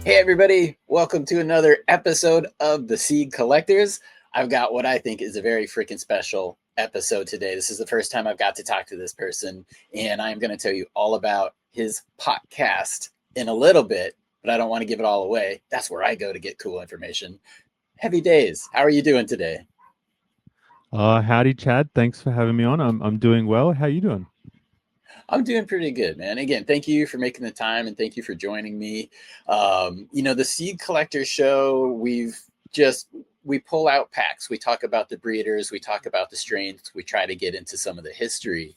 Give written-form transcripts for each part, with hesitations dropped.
Hey, everybody, welcome to another episode of the Seed Collectors. I've got what I think is a very freaking special episode today. This is the first time I've got to talk to this person, and I'm going to tell you all about his podcast in a little bit, but I don't want to give it all away. That's where I go to get cool information. Heavy Dayze, how are you doing today? Howdy, Chad. Thanks for having me on. I'm doing well. How you doing? I'm doing pretty good, man. Again, thank you for making the time and thank you for joining me. The Seed Collector Show, just we pull out packs. We talk about the breeders, we talk about the strains, we try to get into some of the history.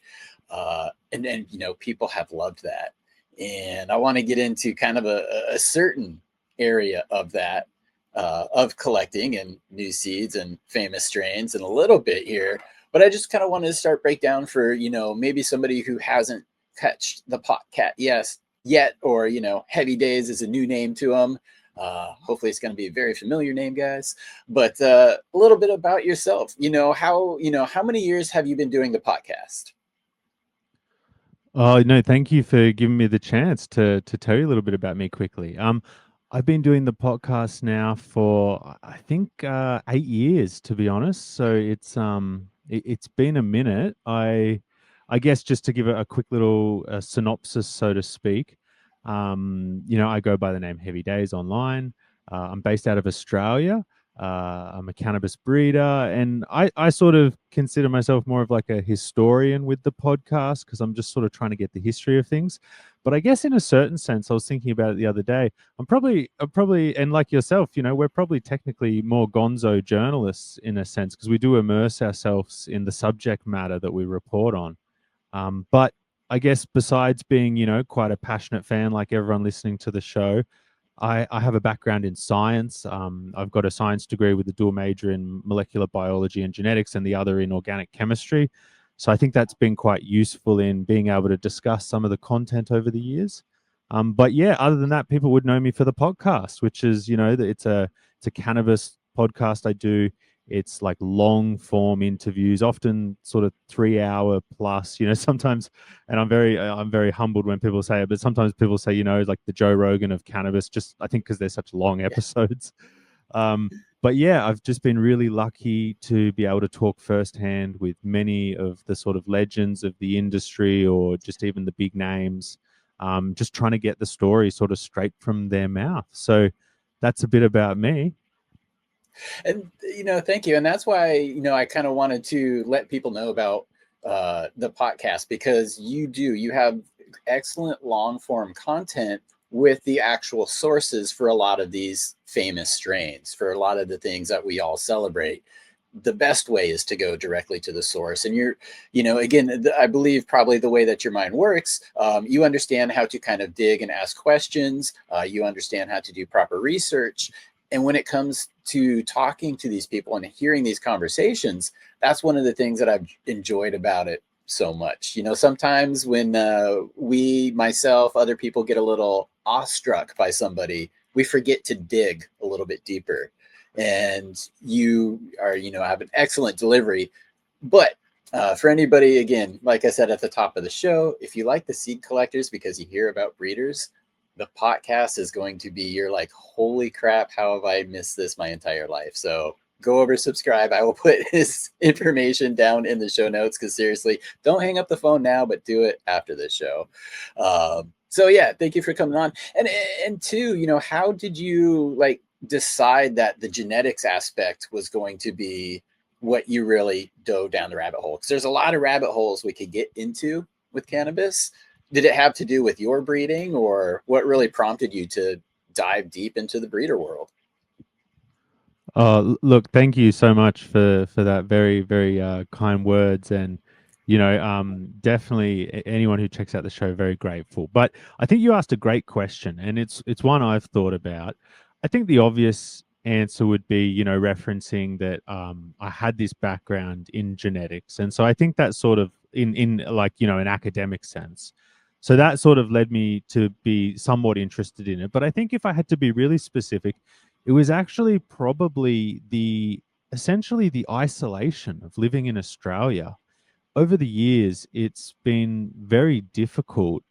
And people have loved that. And I want to get into kind of a certain area of that, of collecting and new seeds and famous strains in a little bit here, but I just kind of wanted to start breakdown for, maybe somebody who hasn't catched the Potcast yet, or, Heavy Dayze is a new name to them. Hopefully it's going to be a very familiar name, guys, but a little bit about yourself. How many years have you been doing the podcast? Oh, no, thank you for giving me the chance to tell you a little bit about me quickly. I've been doing the podcast now for I think 8 years, to be honest. So it's been a minute. I guess just to give a quick little synopsis, so to speak. I go by the name Heavy Dayze online. I'm based out of Australia. I'm a cannabis breeder, and I sort of consider myself more of like a historian with the podcast because I'm just sort of trying to get the history of things. But I guess in a certain sense, I was thinking about it the other day. I'm probably, and like yourself, we're probably technically more gonzo journalists in a sense because we do immerse ourselves in the subject matter that we report on. But I guess besides being, quite a passionate fan like everyone listening to the show, I have a background in science. I've got a science degree with a dual major in molecular biology and genetics and the other in organic chemistry. So I think that's been quite useful in being able to discuss some of the content over the years. But yeah, other than that, people would know me for the podcast, which is, it's a cannabis podcast I do. It's like long form interviews, often sort of 3 hour plus, sometimes, and I'm very humbled when people say it, but sometimes people say, like the Joe Rogan of cannabis, just I think because they're such long episodes. But yeah, I've just been really lucky to be able to talk firsthand with many of the sort of legends of the industry or just even the big names, just trying to get the story sort of straight from their mouth. So that's a bit about me. And thank you. And that's why I kind of wanted to let people know about the podcast, because you have excellent long form content with the actual sources for a lot of these famous strains, for a lot of the things that we all celebrate. The best way is to go directly to the source. And again, I believe probably the way that your mind works, you understand how to kind of dig and ask questions. You understand how to do proper research. And when it comes to talking to these people and hearing these conversations, that's one of the things that I've enjoyed about it so much. Sometimes when myself, other people get a little awestruck by somebody, we forget to dig a little bit deeper. And you are, have an excellent delivery. But for anybody, again, like I said at the top of the show, if you like the seed collectors because you hear about breeders, the podcast is going to be you're like, holy crap, how have I missed this my entire life? So go over, subscribe. I will put his information down in the show notes, because seriously, don't hang up the phone now, but do it after this show. So yeah, thank you for coming on. And two, how did you like decide that the genetics aspect was going to be what you really dove down the rabbit hole? Because there's a lot of rabbit holes we could get into with cannabis. Did it have to do with your breeding, or what really prompted you to dive deep into the breeder world? Look, thank you so much for that very very kind words, and definitely anyone who checks out the show very grateful. But I think you asked a great question, and it's one I've thought about. I think the obvious answer would be referencing that I had this background in genetics, and so I think that sort of in like an academic sense. So that sort of led me to be somewhat interested in it. But I think if I had to be really specific, it was actually probably the essentially the isolation of living in Australia. Over the years, it's been very difficult,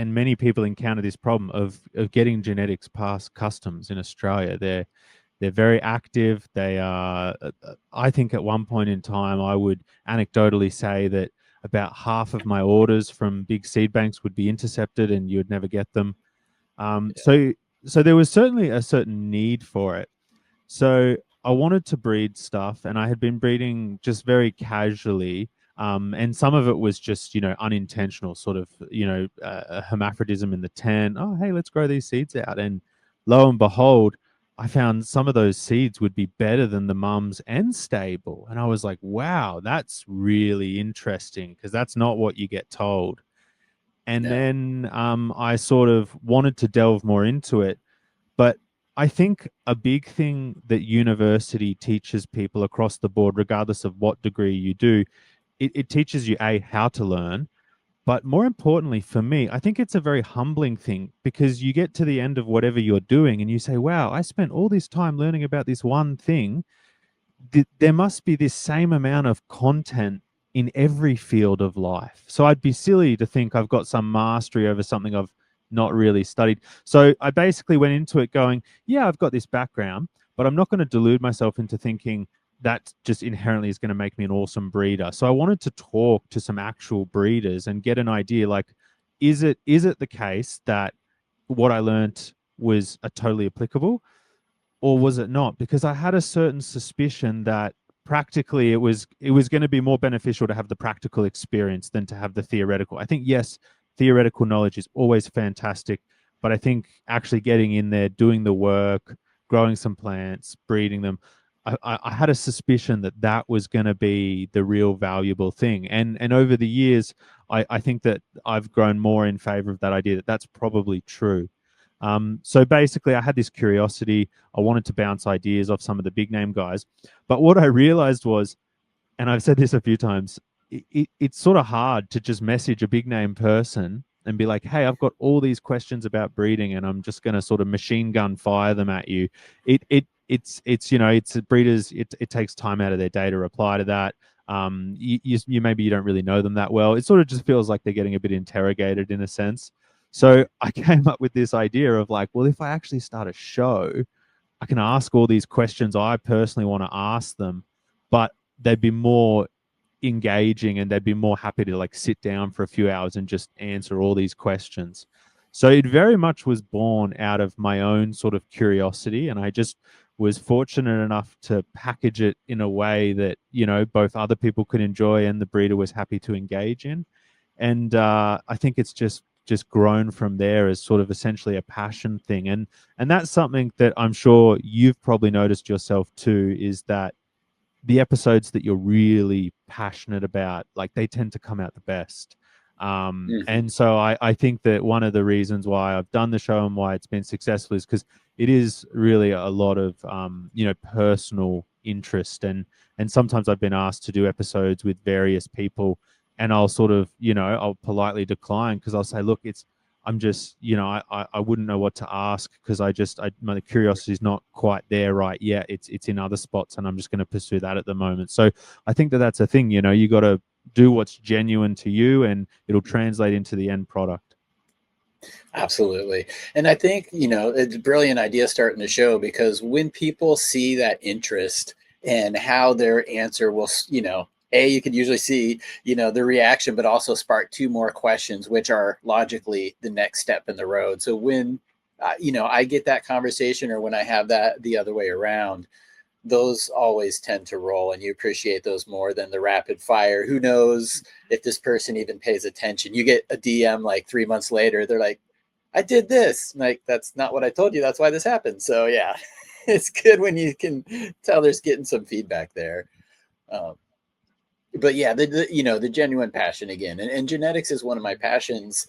and many people encounter this problem of getting genetics past customs in Australia. They're very active. They are, I think at one point in time, I would anecdotally say that about half of my orders from big seed banks would be intercepted and you would never get them. So there was certainly a certain need for it. So I wanted to breed stuff, and I had been breeding just very casually. And some of it was just, unintentional, sort of, a hermaphrodism in the tent. Oh, hey, let's grow these seeds out. And lo and behold, I found some of those seeds would be better than the mums and stable. And I was like, wow, that's really interesting, because that's not what you get told. And then I sort of wanted to delve more into it. But I think a big thing that university teaches people across the board, regardless of what degree you do, it teaches you, how to learn. But more importantly for me, I think it's a very humbling thing, because you get to the end of whatever you're doing and you say, wow, I spent all this time learning about this one thing. There must be this same amount of content in every field of life. So I'd be silly to think I've got some mastery over something I've not really studied. So I basically went into it going, yeah, I've got this background, but I'm not going to delude myself into thinking that just inherently is going to make me an awesome breeder. So I wanted to talk to some actual breeders and get an idea, like, is it the case that what I learned was totally applicable, or was it not? Because I had a certain suspicion that practically it was going to be more beneficial to have the practical experience than to have the theoretical. I think, yes, theoretical knowledge is always fantastic, but I think actually getting in there, doing the work, growing some plants, breeding them, I had a suspicion that that was going to be the real valuable thing. And over the years, I think that I've grown more in favor of that idea, that that's probably true. So basically, I had this curiosity. I wanted to bounce ideas off some of the big name guys. But what I realized was, and I've said this a few times, it's sort of hard to just message a big name person and be like, hey, I've got all these questions about breeding and I'm just going to sort of machine gun fire them at you. It's breeders, it takes time out of their day to reply to that. You maybe you don't really know them that well. It sort of just feels like they're getting a bit interrogated in a sense. So I came up with this idea of like, well, if I actually start a show, I can ask all these questions I personally want to ask them, but they'd be more engaging and they'd be more happy to like sit down for a few hours and just answer all these questions. So it very much was born out of my own sort of curiosity, and I just was fortunate enough to package it in a way that, both other people could enjoy and the breeder was happy to engage in. And I think it's just grown from there as sort of essentially a passion thing. And that's something that I'm sure you've probably noticed yourself too, is that the episodes that you're really passionate about, like, they tend to come out the best. And so I think that one of the reasons why I've done the show and why it's been successful is because it is really a lot of, personal interest. And sometimes I've been asked to do episodes with various people, and I'll sort of, I'll politely decline, because I'll say, look, I'm just, I wouldn't know what to ask, because my curiosity is not quite there right yet. It's in other spots, and I'm just going to pursue that at the moment. So I think that that's a thing, you got to do what's genuine to you, and it'll translate into the end product. Absolutely. And I think, it's a brilliant idea starting the show, because when people see that interest and how their answer will, you could usually see, the reaction, but also spark two more questions, which are logically the next step in the road. So when, I get that conversation, or when I have that the other way around, those always tend to roll, and you appreciate those more than the rapid fire. Who knows if this person even pays attention? You get a DM like 3 months later, they're like, I did this. Like, that's not what I told you. That's why this happened. So yeah, it's good when you can tell there's getting some feedback there. But yeah, the genuine passion again, and genetics is one of my passions,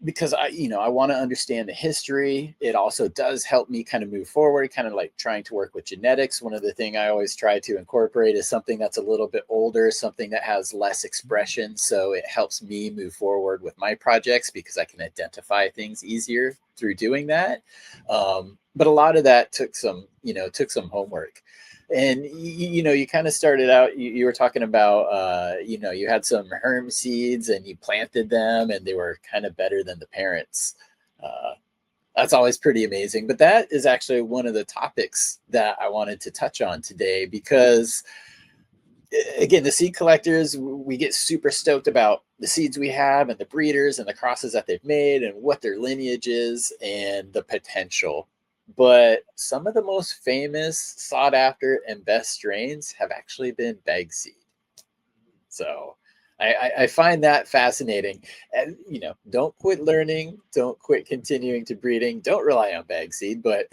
because I want to understand the history. It also does help me kind of move forward, kind of like trying to work with genetics. One of the things I always try to incorporate is something that's a little bit older, something that has less expression. So it helps me move forward with my projects, because I can identify things easier through doing that. But a lot of that took some homework. And you kind of started out. You were talking about, you had some herm seeds and you planted them, and they were kind of better than the parents. Uh, that's always pretty amazing. But that is actually one of the topics that I wanted to touch on today because, again, the seed collectors, we get super stoked about the seeds we have and the breeders and the crosses that they've made and what their lineage is and the potential. But some of the most famous, sought after, and best strains have actually been bag seed. So I find that fascinating. And, don't quit learning, don't quit continuing to breeding, don't rely on bag seed. But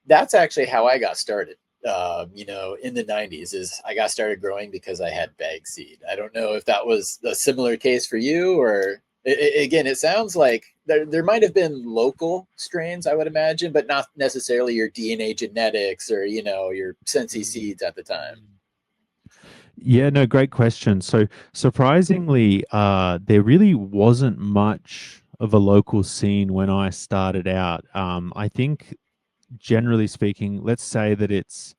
that's actually how I got started. In the 90s is I got started growing because I had bag seed. I don't know if that was a similar case for you or again, it sounds like there might have been local strains, I would imagine, but not necessarily your DNA genetics or, your Sensi seeds at the time. Yeah, no, great question. So surprisingly, there really wasn't much of a local scene when I started out. I think generally speaking, let's say that it's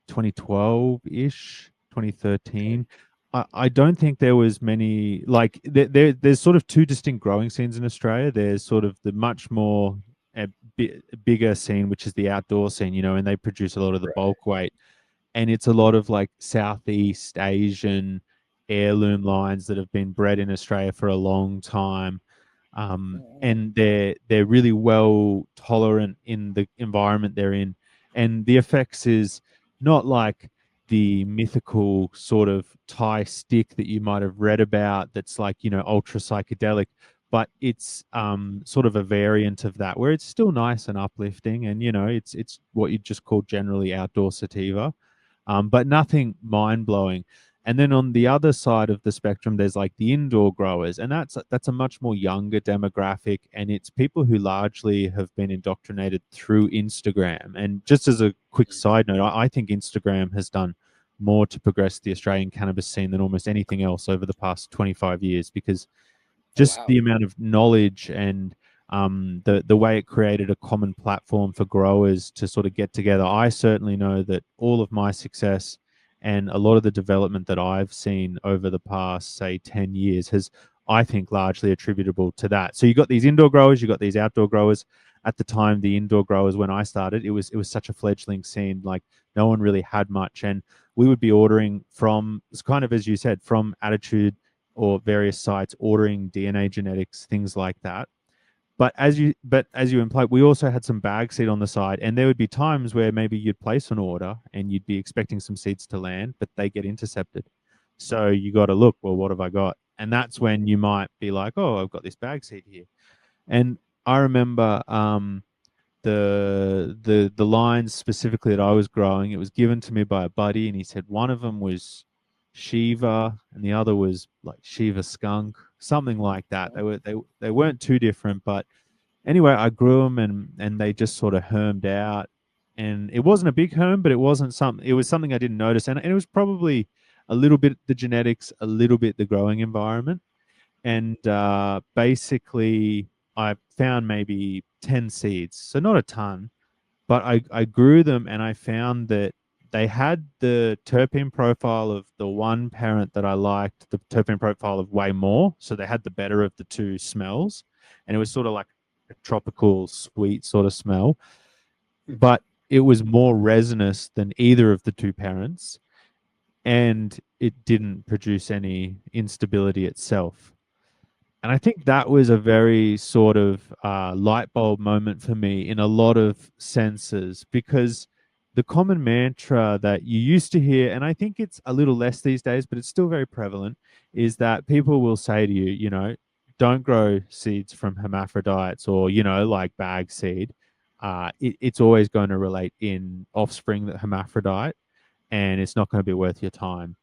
2012-ish, Okay. 2013. I don't think there was many like there's sort of two distinct growing scenes in Australia. There's sort of the much more bigger scene, which is the outdoor scene, and they produce a lot of the Right. bulk weight, and it's a lot of like Southeast Asian heirloom lines that have been bred in Australia for a long time. And they're really well tolerant in the environment they're in. And the effects is not like the mythical sort of Thai stick that you might have read about that's like, ultra psychedelic, but it's sort of a variant of that where it's still nice and uplifting, and it's what you just call generally outdoor sativa, but nothing mind blowing. And then on the other side of the spectrum, there's like the indoor growers, and that's a much more younger demographic, and it's people who largely have been indoctrinated through Instagram. And just as a quick side note, I think Instagram has done more to progress the Australian cannabis scene than almost anything else over the past 25 years, because Oh, just wow. the amount of knowledge and the way it created a common platform for growers to sort of get together. I certainly know that all of my success and a lot of the development that I've seen over the past, say, 10 years has, I think, largely attributable to that. So you got these indoor growers, you got these outdoor growers. At the time, the indoor growers, when I started, it was such a fledgling scene. Like no one really had much, and we would be ordering from, it's kind of as you said, from Attitude or various sites, ordering DNA genetics, things like that. But as you implied, we also had some bag seed on the side, and there would be times where maybe you'd place an order and you'd be expecting some seeds to land, but they get intercepted. So you got to look, well, what have I got? And that's when you might be like, oh, I've got this bag seed here. And I remember the lines specifically that I was growing. It was given to me by a buddy, and he said one of them was Shiva, and the other was like Shiva skunk, something like that. They weren't too different, but anyway, I grew them, and they just sort of hermed out. And it wasn't a big herm, but it wasn't something. It was something I didn't notice, and it was probably a little bit the genetics, a little bit the growing environment, and basically I found maybe 10 seeds, so not a ton, but I grew them, and I found that they had the terpene profile of the one parent that I liked, the terpene profile of way more, so they had the better of the two smells, and it was sort of like a tropical sweet sort of smell, but it was more resinous than either of the two parents, and it didn't produce any instability itself. And I think that was a very sort of light bulb moment for me in a lot of senses, because the common mantra that you used to hear, and I think it's a little less these days, but it's still very prevalent, is that people will say to you, don't grow seeds from hermaphrodites or, like bag seed. It's always going to relate in offspring that hermaphrodite, and it's not going to be worth your time.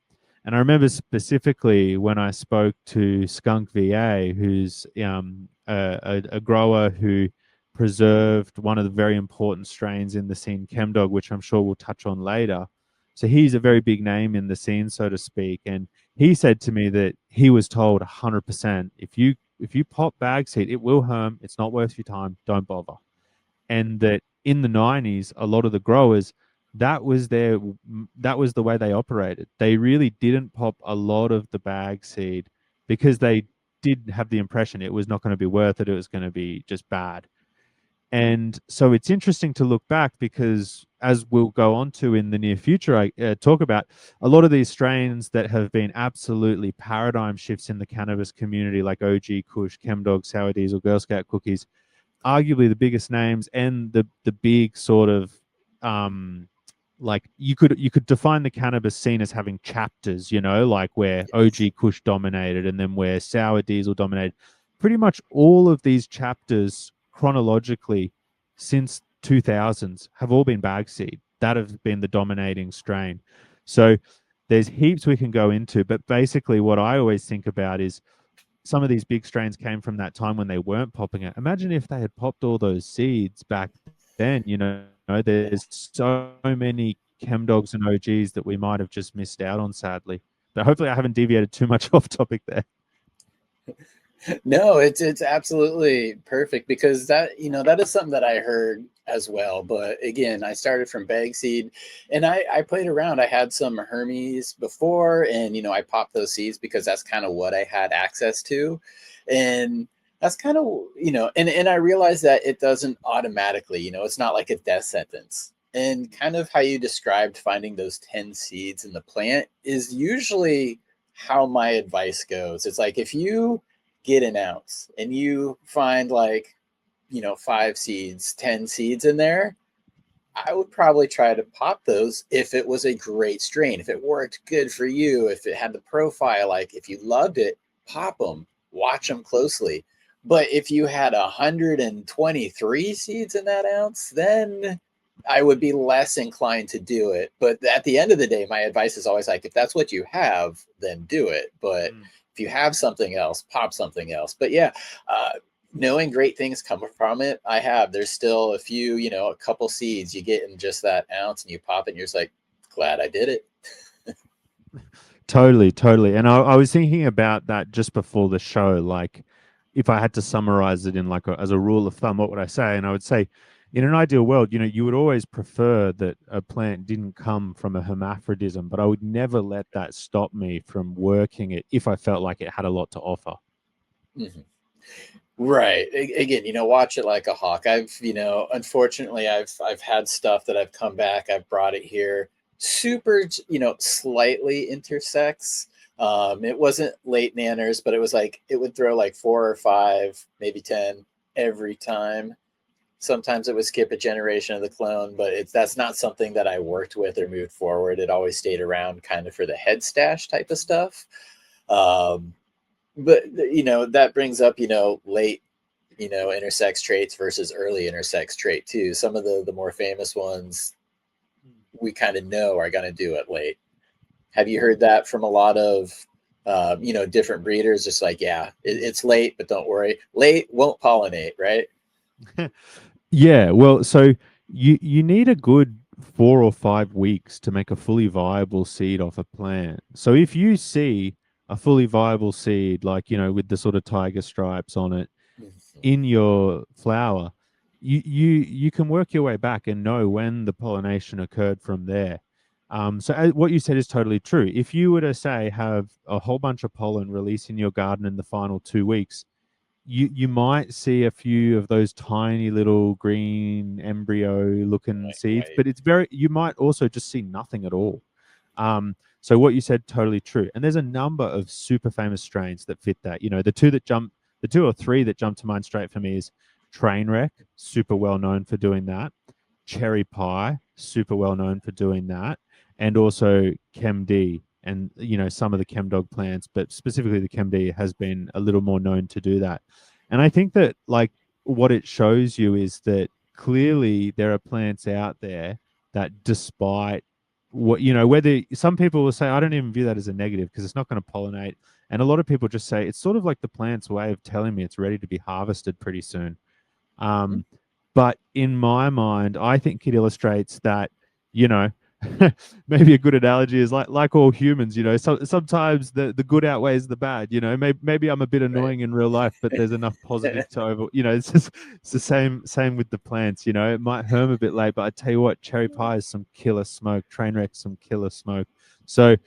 And I remember specifically when I spoke to Skunk VA, who's a grower who preserved one of the very important strains in the scene, Chemdog, which I'm sure we'll touch on later. So he's a very big name in the scene, so to speak. And he said to me that he was told 100%, if you pop bag seed, it will herm. It's not worth your time. Don't bother. And that in the 90s, a lot of the growers that was that was the way they operated. They really didn't pop a lot of the bag seed because they did have the impression it was not going to be worth it. It was going to be just bad. And so it's interesting to look back because, as we'll go on to in the near future, I talk about a lot of these strains that have been absolutely paradigm shifts in the cannabis community, like OG Kush, Chemdog, Sour Diesel, Girl Scout cookies, arguably the biggest names and the big sort of like you could define the cannabis scene as having chapters, like where OG Kush dominated and then where Sour Diesel dominated. Pretty much all of these chapters chronologically since 2000s have all been bag seed. That have been the dominating strain. So there's heaps we can go into, but basically what I always think about is some of these big strains came from that time when they weren't popping it. Imagine if they had popped all those seeds back then, there's so many chem dogs and OGs that we might have just missed out on, sadly. But hopefully I haven't deviated too much off topic there. No, it's absolutely perfect because that is something that I heard as well. But again, I started from bag seed and I played around. I had some Hermes before and I popped those seeds because that's kind of what I had access to. And that's kind of, and I realized that it doesn't automatically, it's not like a death sentence. And kind of how you described finding those 10 seeds in the plant is usually how my advice goes. It's like if you get an ounce and you find 5 seeds, 10 seeds in there, I would probably try to pop those if it was a great strain, if it worked good for you, if it had the profile, like if you loved it, pop them, watch them closely. But if you had 123 seeds in that ounce, then I would be less inclined to do it. But at the end of the day, my advice is always like, if that's what you have, then do it. But if you have something else, pop something else. But yeah, knowing great things come from it, there's still a few, a couple seeds you get in just that ounce and you pop it and you're just like, glad I did it. Totally. And I was thinking about that just before the show. Like, if I had to summarize it in as a rule of thumb, what would I say? And I would say, in an ideal world, you would always prefer that a plant didn't come from a hermaphrodism, but I would never let that stop me from working it if I felt like it had a lot to offer. Mm-hmm. Right. Again, watch it like a hawk. Unfortunately, I've had stuff that I've come back. I've brought it here. Super, slightly intersex. It wasn't late nanners, but it was like it would throw like 4 or 5, maybe 10 every time. Sometimes it would skip a generation of the clone, but that's not something that I worked with or moved forward. It always stayed around kind of for the head stash type of stuff. But that brings up, late, intersex traits versus early intersex trait too. Some of the more famous ones we kind of know are going to do it late. Have you heard that from a lot of, different breeders? Just like, yeah, it's late, but don't worry. Late won't pollinate, right? Yeah, well, so you need a good 4 or 5 weeks to make a fully viable seed off a plant. So if you see a fully viable seed, like, with the sort of tiger stripes on it in your flower, you can work your way back and know when the pollination occurred from there. So what you said is totally true. If you were to say have a whole bunch of pollen release in your garden in the final 2 weeks, you might see a few of those tiny little green embryo looking seeds, but you might also just see nothing at all. So what you said, totally true. And there's a number of super famous strains that fit that. The 2 or 3 that jump to mind straight for me is Trainwreck, super well known for doing that. Cherry Pie, super well known for doing that. And also Chem D. And, some of the Chem Dog plants, but specifically the Chem D has been a little more known to do that. And I think that, like, what it shows you is that clearly there are plants out there that, despite what, whether some people will say, I don't even view that as a negative because it's not going to pollinate. And a lot of people just say it's sort of like the plant's way of telling me it's ready to be harvested pretty soon. But in my mind, I think it illustrates that, maybe a good analogy is like all humans, sometimes the good outweighs the bad. Maybe I'm a bit Right. annoying in real life, but there's enough positive to it's the same with the plants. It might harm a bit late, but I tell you what, cherry pie is some killer smoke, train wreck some killer smoke. So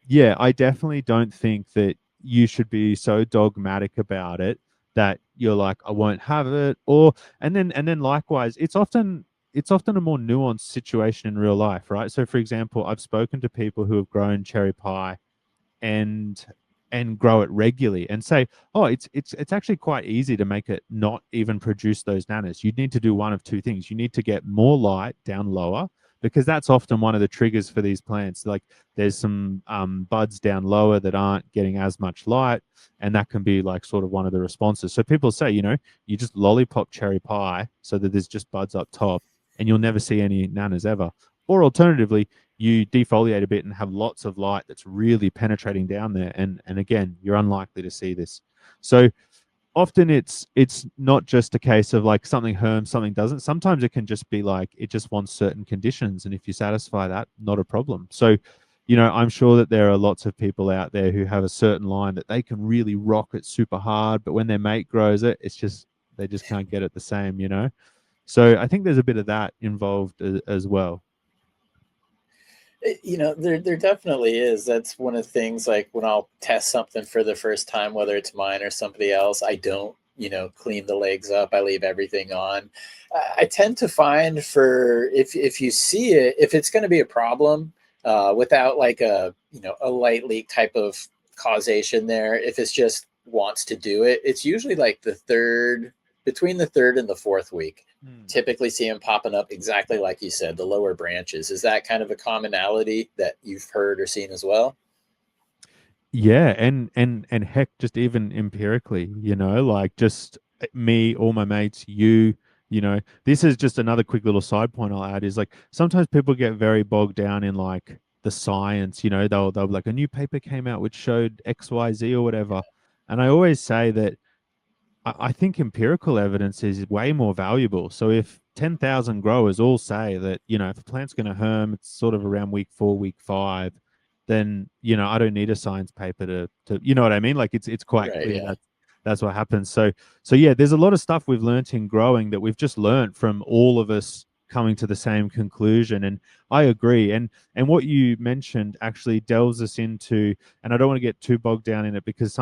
yeah, I definitely don't think that you should be so dogmatic about it that you're like, I won't have it. And then likewise, it's often a more nuanced situation in real life, right? So for example, I've spoken to people who have grown cherry pie and grow it regularly and say, oh, it's actually quite easy to make it not even produce those nanas. You need to do one of two things. You need to get more light down lower, because that's often one of the triggers for these plants. Like there's some buds down lower that aren't getting as much light, and that can be like sort of one of the responses. So people say, you just lollipop cherry pie so that there's just buds up top, and you'll never see any nanas ever. Or alternatively, you defoliate a bit and have lots of light that's really penetrating down there, and again, you're unlikely to see this. So often it's not just a case of like something harms, something doesn't. Sometimes it can just be like it just wants certain conditions, and if you satisfy that, not a problem. So I'm sure that there are lots of people out there who have a certain line that they can really rock it super hard, but when their mate grows it, it's just they just can't get it the same. So I think there's a bit of that involved as well. There definitely is. That's one of the things, like when I'll test something for the first time, whether it's mine or somebody else, I don't, clean the legs up. I leave everything on. I tend to find, for if you see it, if it's going to be a problem, without like a light leak type of causation there, if it's just wants to do it, it's usually like between the third and the fourth week. Typically see them popping up exactly like you said, the lower branches. Is that kind of a commonality that you've heard or seen as well? Yeah, and heck, just even empirically, like just me, all my mates, this is just another quick little side point I'll add is like sometimes people get very bogged down in like the science. They'll be like, a new paper came out which showed XYZ or whatever. And I always say that I think empirical evidence is way more valuable. So if 10,000 growers all say that, if a plant's going to herm, it's sort of around week 4, week 5, then, I don't need a science paper to you know what I mean? Like it's quite Right. clear Yeah. that that's what happens. So yeah, there's a lot of stuff we've learnt in growing that we've just learnt from all of us coming to the same conclusion. And I agree. And what you mentioned actually delves us into, and I don't want to get too bogged down in it because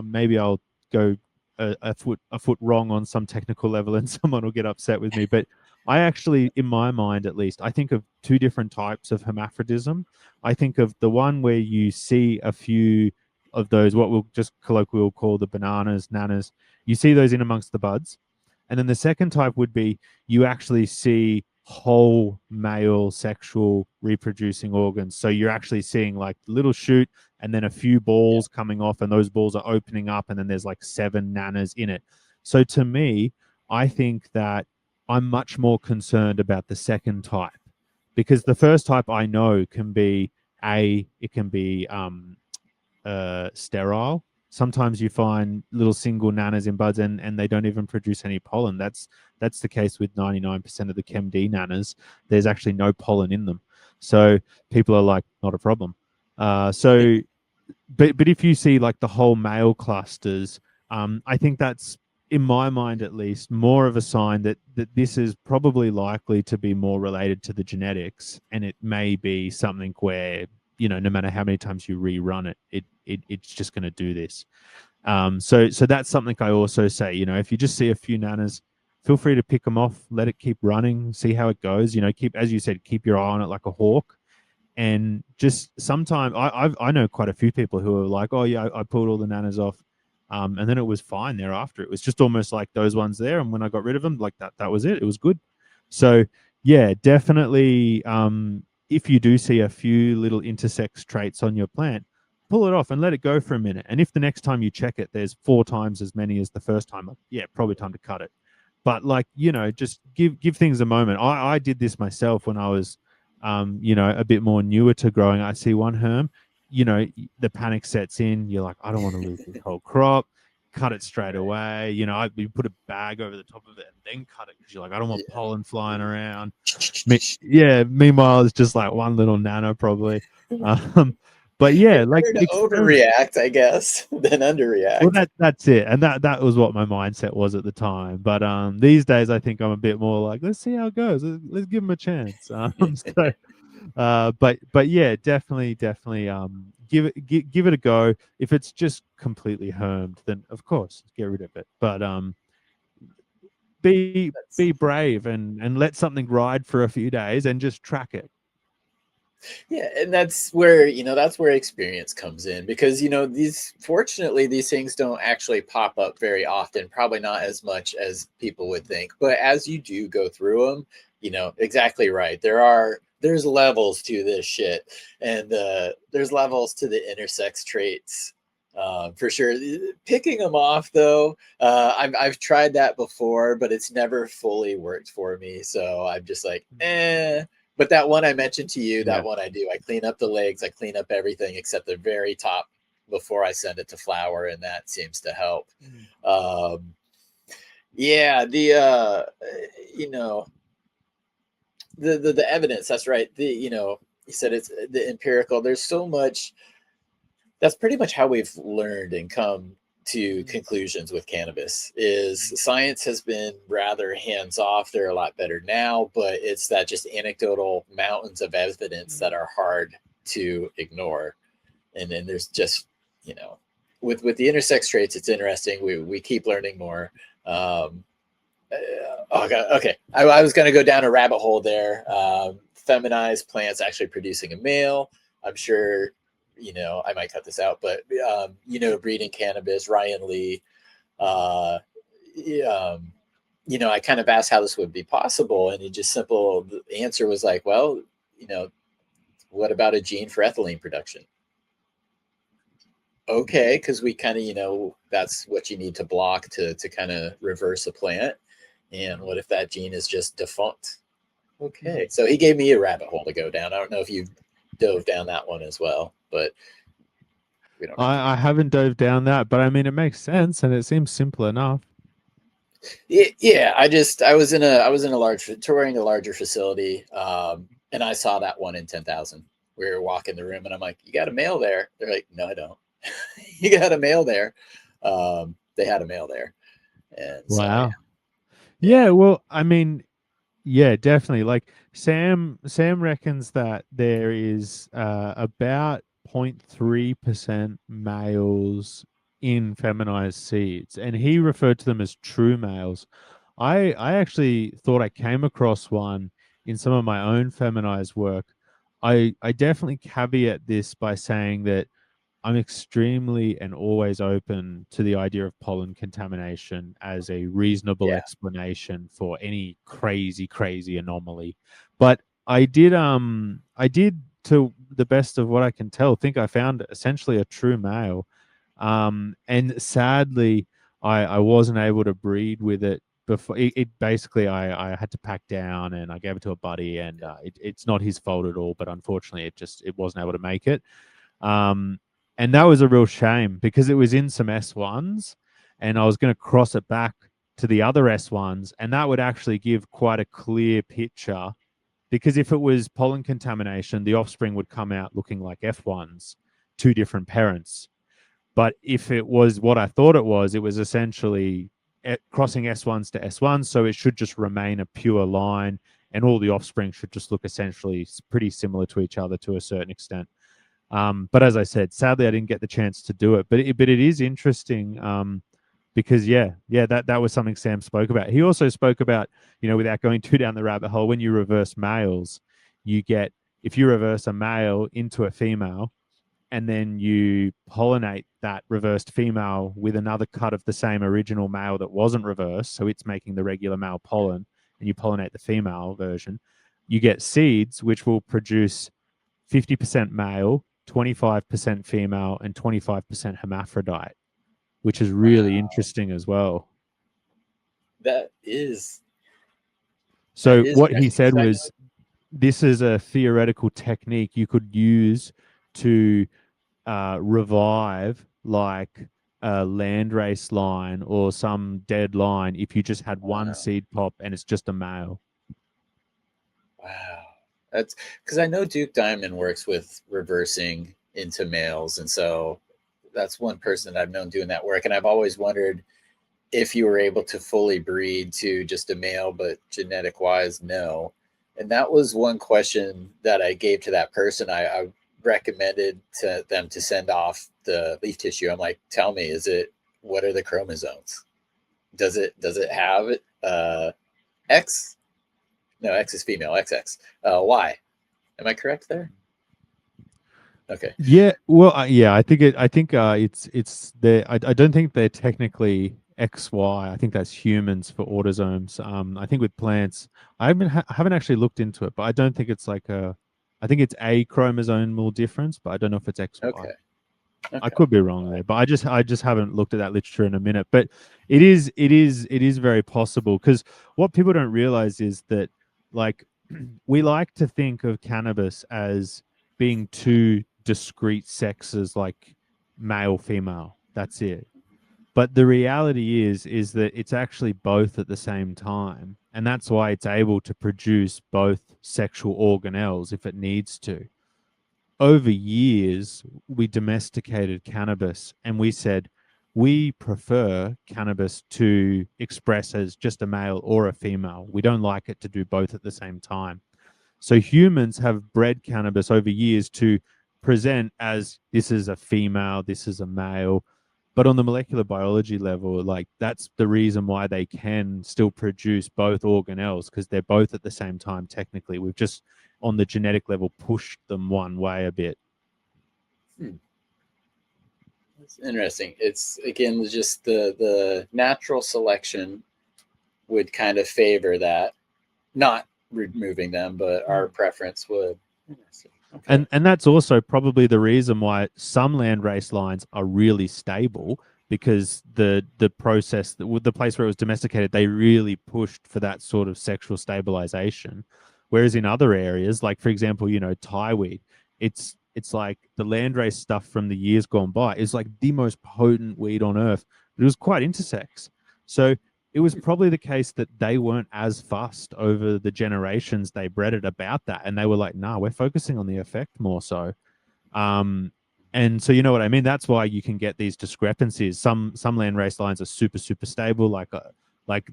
maybe I'll go a foot wrong on some technical level and someone will get upset with me. But I actually, in my mind at least, I think of two different types of hermaphrodism. I think of the one where you see a few of those, what we'll just colloquially call the bananas, nanas. You see those in amongst the buds. And then the second type would be you actually see whole male sexual reproducing organs. So you're actually seeing like little shoot and then a few balls coming off, and those balls are opening up, and then there's like 7 nanas in it. So to me, I think that I'm much more concerned about the second type, because the first type I know can be it can be sterile. Sometimes you find little single nanas in buds, and they don't even produce any pollen. That's the case with 99% of the Chem D nanas. There's actually no pollen in them. So people are like, not a problem. But if you see like the whole male clusters, I think that's, in my mind at least, more of a sign that this is probably likely to be more related to the genetics, and it may be something where no matter how many times you rerun it's just going to do this. So that's something I also say. If you just see a few nanas, feel free to pick them off, let it keep running, see how it goes. Keep, as you said, keep your eye on it like a hawk. And just sometimes I know quite a few people who are like, oh yeah, I pulled all the nanas off, and then it was fine thereafter. It was just almost like those ones there, and when I got rid of them, like that was it. It was good. So yeah, definitely. If you do see a few little intersex traits on your plant, pull it off and let it go for a minute. And if the next time you check it, there's 4 times as many as the first time, yeah, probably time to cut it. But like, just give things a moment. I did this myself when I was a bit more newer to growing. I see one herm, the panic sets in. You're like, I don't want to lose this whole crop. cut it straight away. You know, you put a bag over the top of it and then cut it because you're like, I don't want pollen flying around. Meanwhile, it's just like one little nano probably. But yeah, It's like better to experiment. overreact, I guess, than Well, underreact. that's it, and that was what my mindset was at the time. But these days I think I'm a bit more like, let's see how it goes. Let's give them a chance. So but yeah, definitely give it a go. If it's just completely hermed, then of course get rid of it. But That's, be brave and let something ride for a few days and just track it. yeah, and that's where, that's where experience comes in, because, fortunately, these things don't actually pop up very often, probably not as much as people would think. But as you do go through them, exactly right. There's levels to this shit, and there's levels to the intersex traits. For sure. Picking them off, though, I've tried that before, but it's never fully worked for me. So I'm just like, eh. But that one I mentioned to you, that Yeah. one I do. I clean up the legs, I clean up everything except the very top before I send it to flower, and that seems to help. Um, yeah, you know, the evidence. That's right. You said it's the empirical. There's so much. That's pretty much how we've learned and come to conclusions with cannabis. Is science has been rather hands off. They're a lot better now, but it's that just anecdotal mountains of evidence that are hard to ignore. And then there's just, with the intersex traits, it's interesting. We keep learning more. Oh god, okay. I was going to go down a rabbit hole there. Feminized plants actually producing a male. I'm sure, I might cut this out, but breeding cannabis, Ryan Lee. Uh, I kind of asked how this would be possible, and the answer was like, well, what about a gene for ethylene production? Okay, because we kind of, that's what you need to block to kind of reverse a plant. And what if that gene is just defunct? Okay, so he gave me a rabbit hole to go down. I don't know if you dove down that one as well, but we don't have to. I haven't dove down that, but I mean it makes sense and it seems simple enough. Yeah, I was in a touring a larger facility, and I saw that one in 10,000. We were walking the room, and I'm like, "You got a male there?" They're like, "No, I don't." You got a male there. They had a male there, and so Wow. yeah, Yeah, well, I mean, yeah, definitely. Like Sam reckons that there is about 0.3% males in feminized seeds, and he referred to them as true males. I actually thought I came across one in some of my own feminized work. I definitely caveat this by saying that I'm extremely and always open to the idea of pollen contamination as a reasonable yeah, explanation for any crazy anomaly. But I did to the best of what I can tell think I found essentially a true male. And sadly I wasn't able to breed with it before it basically I had to pack down and I gave it to a buddy and it's not his fault at all, but unfortunately it wasn't able to make it. Um, and that was a real shame because it was in some S1s and I was going to cross it back to the other S1s, and that would actually give quite a clear picture. Because if it was pollen contamination, the offspring would come out looking like F1s, two different parents. But if it was what I thought it was essentially crossing S1s to S1s, so it should just remain a pure line, and all the offspring should just look essentially pretty similar to each other to a certain extent. But as I said, sadly, I didn't get the chance to do it. But it is interesting because that was something Sam spoke about. He also spoke about, without going too down the rabbit hole, when you reverse males, you get if you reverse a male into a female and then you pollinate that reversed female with another cut of the same original male that wasn't reversed, so it's making the regular male pollen, and you pollinate the female version, you get seeds which will produce 50% male, 25% female, and 25% hermaphrodite, which is really wow, interesting as well. that is that So, is what he interesting said because I was this is a theoretical technique you could use to revive like a landrace line or some dead line if you just had one Wow. seed pop and it's just a male. Wow. That's because I know Duke Diamond works with reversing into males. And so that's one person that I've known doing that work. And I've always wondered if you were able to fully breed to just a male, but genetic wise, no. And that was one question that I gave to that person. I recommended to them to send off the leaf tissue. I'm like, tell me, what are the chromosomes? Does it have X? No, X is female, XX. Y. Am I correct there? Okay. Yeah, well, yeah, it's the I don't think they're technically XY. I think that's humans for autosomes. I think with plants, I haven't actually looked into it, but I don't think it's like a. I think it's a chromosomal difference, but I don't know if it's XY. Okay. I Okay. could be wrong there, but I just haven't looked at that literature in a minute. But it is very possible because what people don't realize is that like we like to think of cannabis as being two discrete sexes, like male female. That's it. But the reality is that it's actually both at the same time, and that's why it's able to produce both sexual organelles if it needs to. Over years, we domesticated cannabis and we said we prefer cannabis to express as just a male or a female. We don't like it to do both at the same time. So humans have bred cannabis over years to present as this is a female, this is a male. But on the molecular biology level, like that's the reason why they can still produce both organelles because they're both at the same time technically. We've just on the genetic level pushed them one way a bit. It's interesting. It's again just the natural selection would kind of favor that, not removing them, but our preference would. Interesting. Okay. And that's also probably the reason why some landrace lines are really stable because the process with the place where it was domesticated, they really pushed for that sort of sexual stabilization. Whereas in other areas, like for example, Thai weed, it's like the landrace stuff from the years gone by is like the most potent weed on earth, but it was quite intersex. So it was probably the case that they weren't as fussed over the generations they bred it about that, and they were like, "Nah, we're focusing on the effect more so." And so you know what I mean. That's why you can get these discrepancies. Some landrace lines are super stable, like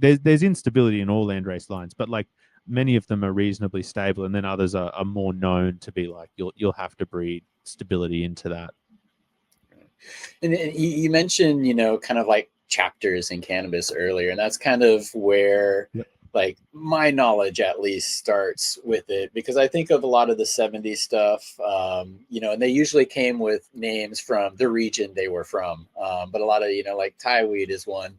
there's instability in all landrace lines, but like many of them are reasonably stable, and then others are more known to be like you'll have to breed stability into that. And you mentioned, kind of like chapters in cannabis earlier, and that's kind of where, Yep. like, my knowledge at least starts with it because I think of a lot of the '70s stuff, and they usually came with names from the region they were from. But a lot of, like Thai weed is one,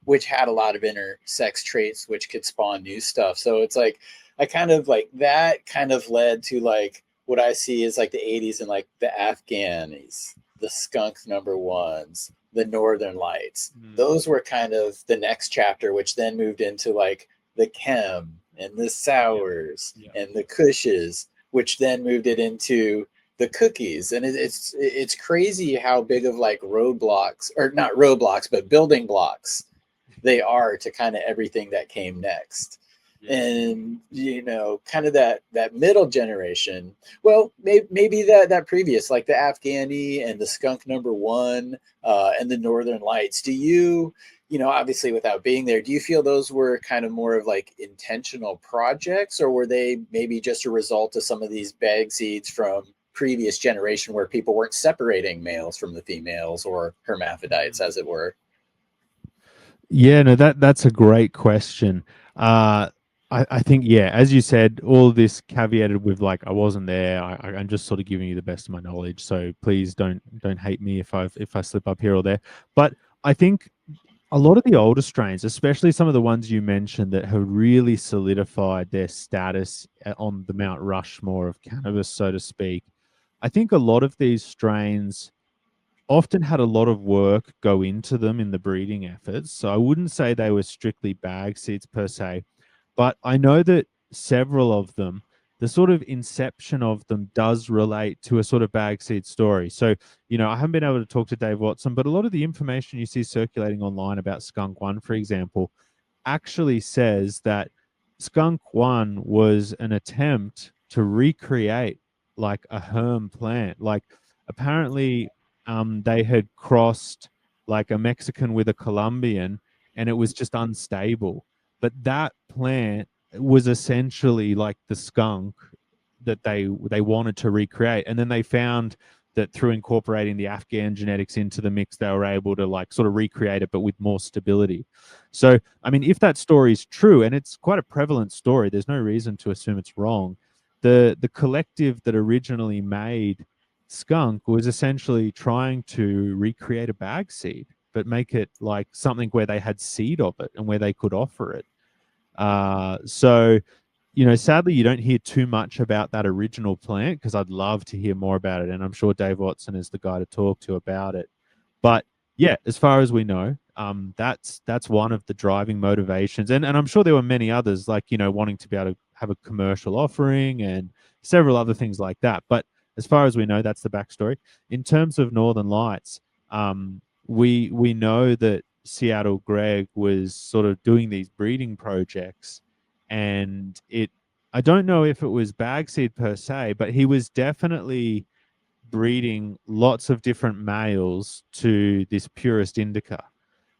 which had a lot of intersex traits, which could spawn new stuff. So it's like, I kind of like that kind of led to like what I see is like the '80s and like the Afghanis, the skunk number ones, the Northern Lights. Those were kind of the next chapter, which then moved into like the chem and the sours and the kushes, which then moved it into the cookies. And it's crazy how big of like roadblocks, or not roadblocks, but building blocks they are to kind of everything that came next. And kind of that middle generation, well, maybe that previous, like the Afghani and the skunk number one, and the Northern Lights. Do you, obviously without being there, do you feel those were kind of more of like intentional projects, or were they maybe just a result of some of these bag seeds from previous generation where people weren't separating males from the females, or hermaphrodites as it were? Yeah, no, that's a great question. I think, yeah, as you said, all this caveated with like I wasn't there. I'm just sort of giving you the best of my knowledge, so please don't hate me if I slip up here or there. But I think a lot of the older strains, especially some of the ones you mentioned that have really solidified their status on the Mount Rushmore of cannabis, so to speak. I think a lot of these strains often had a lot of work go into them in the breeding efforts. So I wouldn't say they were strictly bag seeds per se, but I know that several of them, the sort of inception of them does relate to a sort of bag seed story. So, I haven't been able to talk to Dave Watson, but a lot of the information you see circulating online about Skunk One, for example, actually says that Skunk One was an attempt to recreate like a herm plant. Like apparently they had crossed like a Mexican with a Colombian and it was just unstable. But that plant was essentially like the skunk that they wanted to recreate. And then they found that through incorporating the Afghan genetics into the mix, they were able to like sort of recreate it, but with more stability. So, I mean, if that story is true, and it's quite a prevalent story, there's no reason to assume it's wrong. The collective that originally made skunk was essentially trying to recreate a bag seed, but make it like something where they had seed of it and where they could offer it. So, sadly, you don't hear too much about that original plant because I'd love to hear more about it. And I'm sure Dave Watson is the guy to talk to about it. But yeah, as far as we know, that's one of the driving motivations. And I'm sure there were many others, like, wanting to be able to have a commercial offering and several other things like that. But as far as we know, that's the backstory. In terms of Northern Lights, we know that Seattle Greg was sort of doing these breeding projects, and I don't know if it was bag seed per se, but he was definitely breeding lots of different males to this purest indica.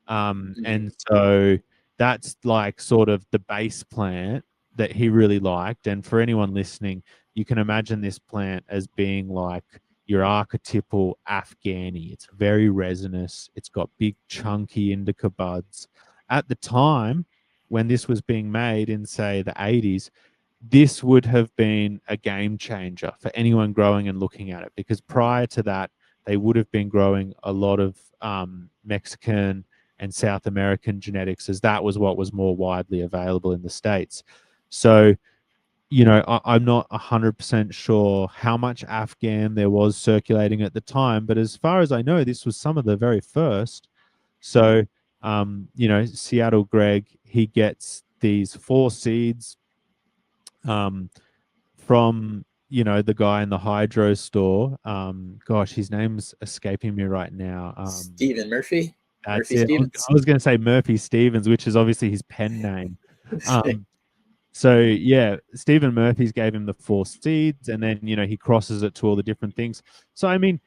And so that's like sort of the base plant that he really liked. And for anyone listening, you can imagine this plant as being like your archetypal Afghani. It's very resinous. It's got big chunky indica buds. At the time when this was being made in, say, the 80s, this would have been a game changer for anyone growing and looking at it, because prior to that, they would have been growing a lot of Mexican and South American genetics, as that was what was more widely available in the States. So, I'm not 100% sure how much Afghan there was circulating at the time, but as far as I know, this was some of the very first. So, Seattle Greg, he gets these 4 seeds from the guy in the hydro store. Gosh, his name's escaping me right now. Stephen Murphy. That's Murphy it. Stevens. I was going to say Murphy Stevens, which is obviously his pen name. So yeah, Stephen Murphy's gave him the 4 seeds, and then he crosses it to all the different things. So I mean,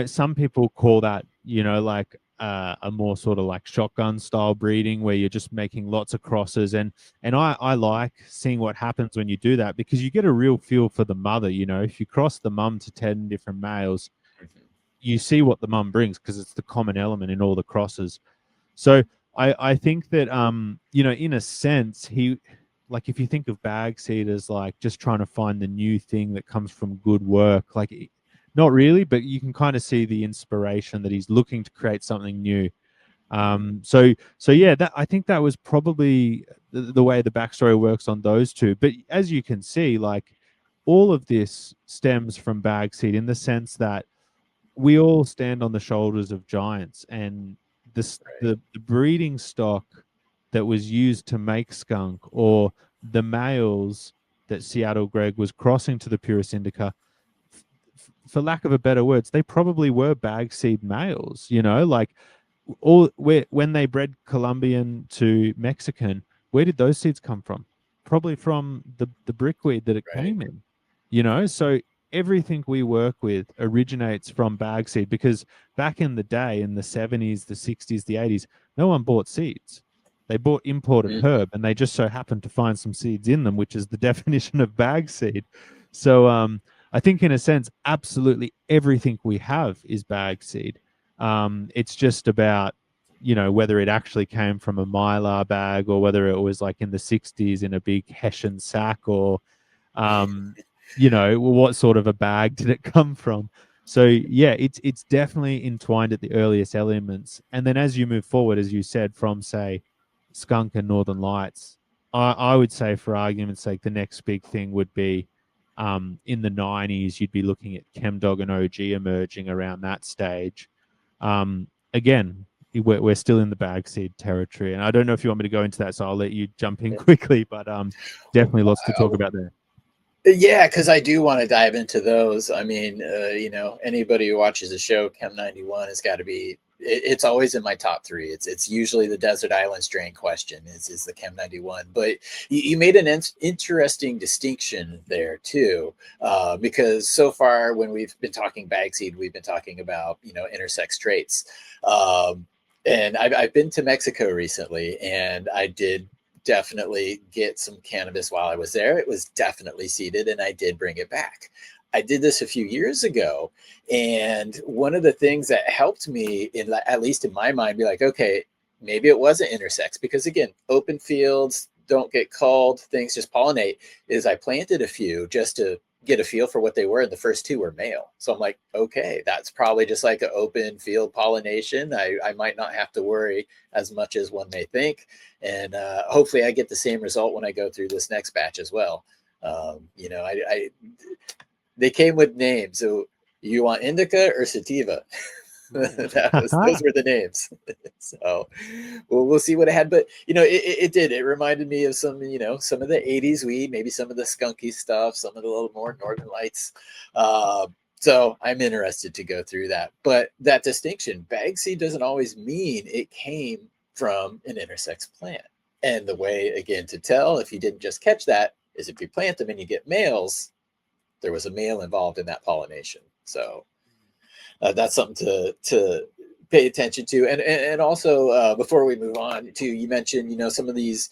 some people call that like a more sort of like shotgun style breeding, where you're just making lots of crosses, and I like seeing what happens when you do that, because you get a real feel for the mother. If you cross the mum to 10 different males, you see what the mum brings, because it's the common element in all the crosses. So I think that in a sense, like, if you think of bag seed as like just trying to find the new thing that comes from good work, like, not really, but you can kind of see the inspiration that he's looking to create something new. So yeah, that I think that was probably the way the backstory works on those two. But as you can see, like, all of this stems from bag seed, in the sense that we all stand on the shoulders of giants, and the breeding stock that was used to make skunk, or the males that Seattle Greg was crossing to the purest indica, for lack of a better words, they probably were bag seed males. Like, when they bred Colombian to Mexican, where did those seeds come from? Probably from the brickweed that it came in. So everything we work with originates from bag seed, because back in the day, in the 70s, the 60s, the 80s, no one bought seeds. They bought imported herb, and they just so happened to find some seeds in them, which is the definition of bag seed. So I think, in a sense, absolutely everything we have is bag seed. It's just about, whether it actually came from a mylar bag, or whether it was like in the 60s in a big Hessian sack, or, what sort of a bag did it come from? So yeah, it's definitely entwined at the earliest elements. And then as you move forward, as you said, from, say, skunk and Northern Lights, I would say, for argument's sake, the next big thing would be, in the 90s, you'd be looking at Chemdog and OG emerging around that stage. Again, we're still in the bag seed territory, and I don't know if you want me to go into that, so I'll let you jump in quickly, but definitely lots to talk about there. Yeah, because I do want to dive into those. I mean, anybody who watches the show, Chem 91 has got to be. It's always in my top three. It's usually the desert island strain question. Is the Chem 91, but you made an interesting distinction there too, because so far when we've been talking bag seed, we've been talking about intersex traits, and I've been to Mexico recently, and I did definitely get some cannabis while I was there. It was definitely seeded, and I did bring it back. I did this a few years ago, and one of the things that helped me, in at least in my mind, be like, okay, maybe it wasn't intersex, because again, open fields don't get culled, things just pollinate. Is I planted a few just to get a feel for what they were, and the first two were male. So I'm like, okay, that's probably just like an open field pollination. I might not have to worry as much as one may think, and hopefully I get the same result when I go through this next batch as well. They came with names. So you want indica or sativa? Those were the names. So we'll see what it had, but it did. It reminded me of some of the '80s weed, maybe some of the skunky stuff, some of the little more Northern Lights. So I'm interested to go through that. But that distinction, bag seed doesn't always mean it came from an intersex plant. And the way, again, to tell if you didn't just catch that is if you plant them and you get males, there was a male involved in that pollination. So that's something to pay attention to. And also, before we move on, too, you mentioned some of these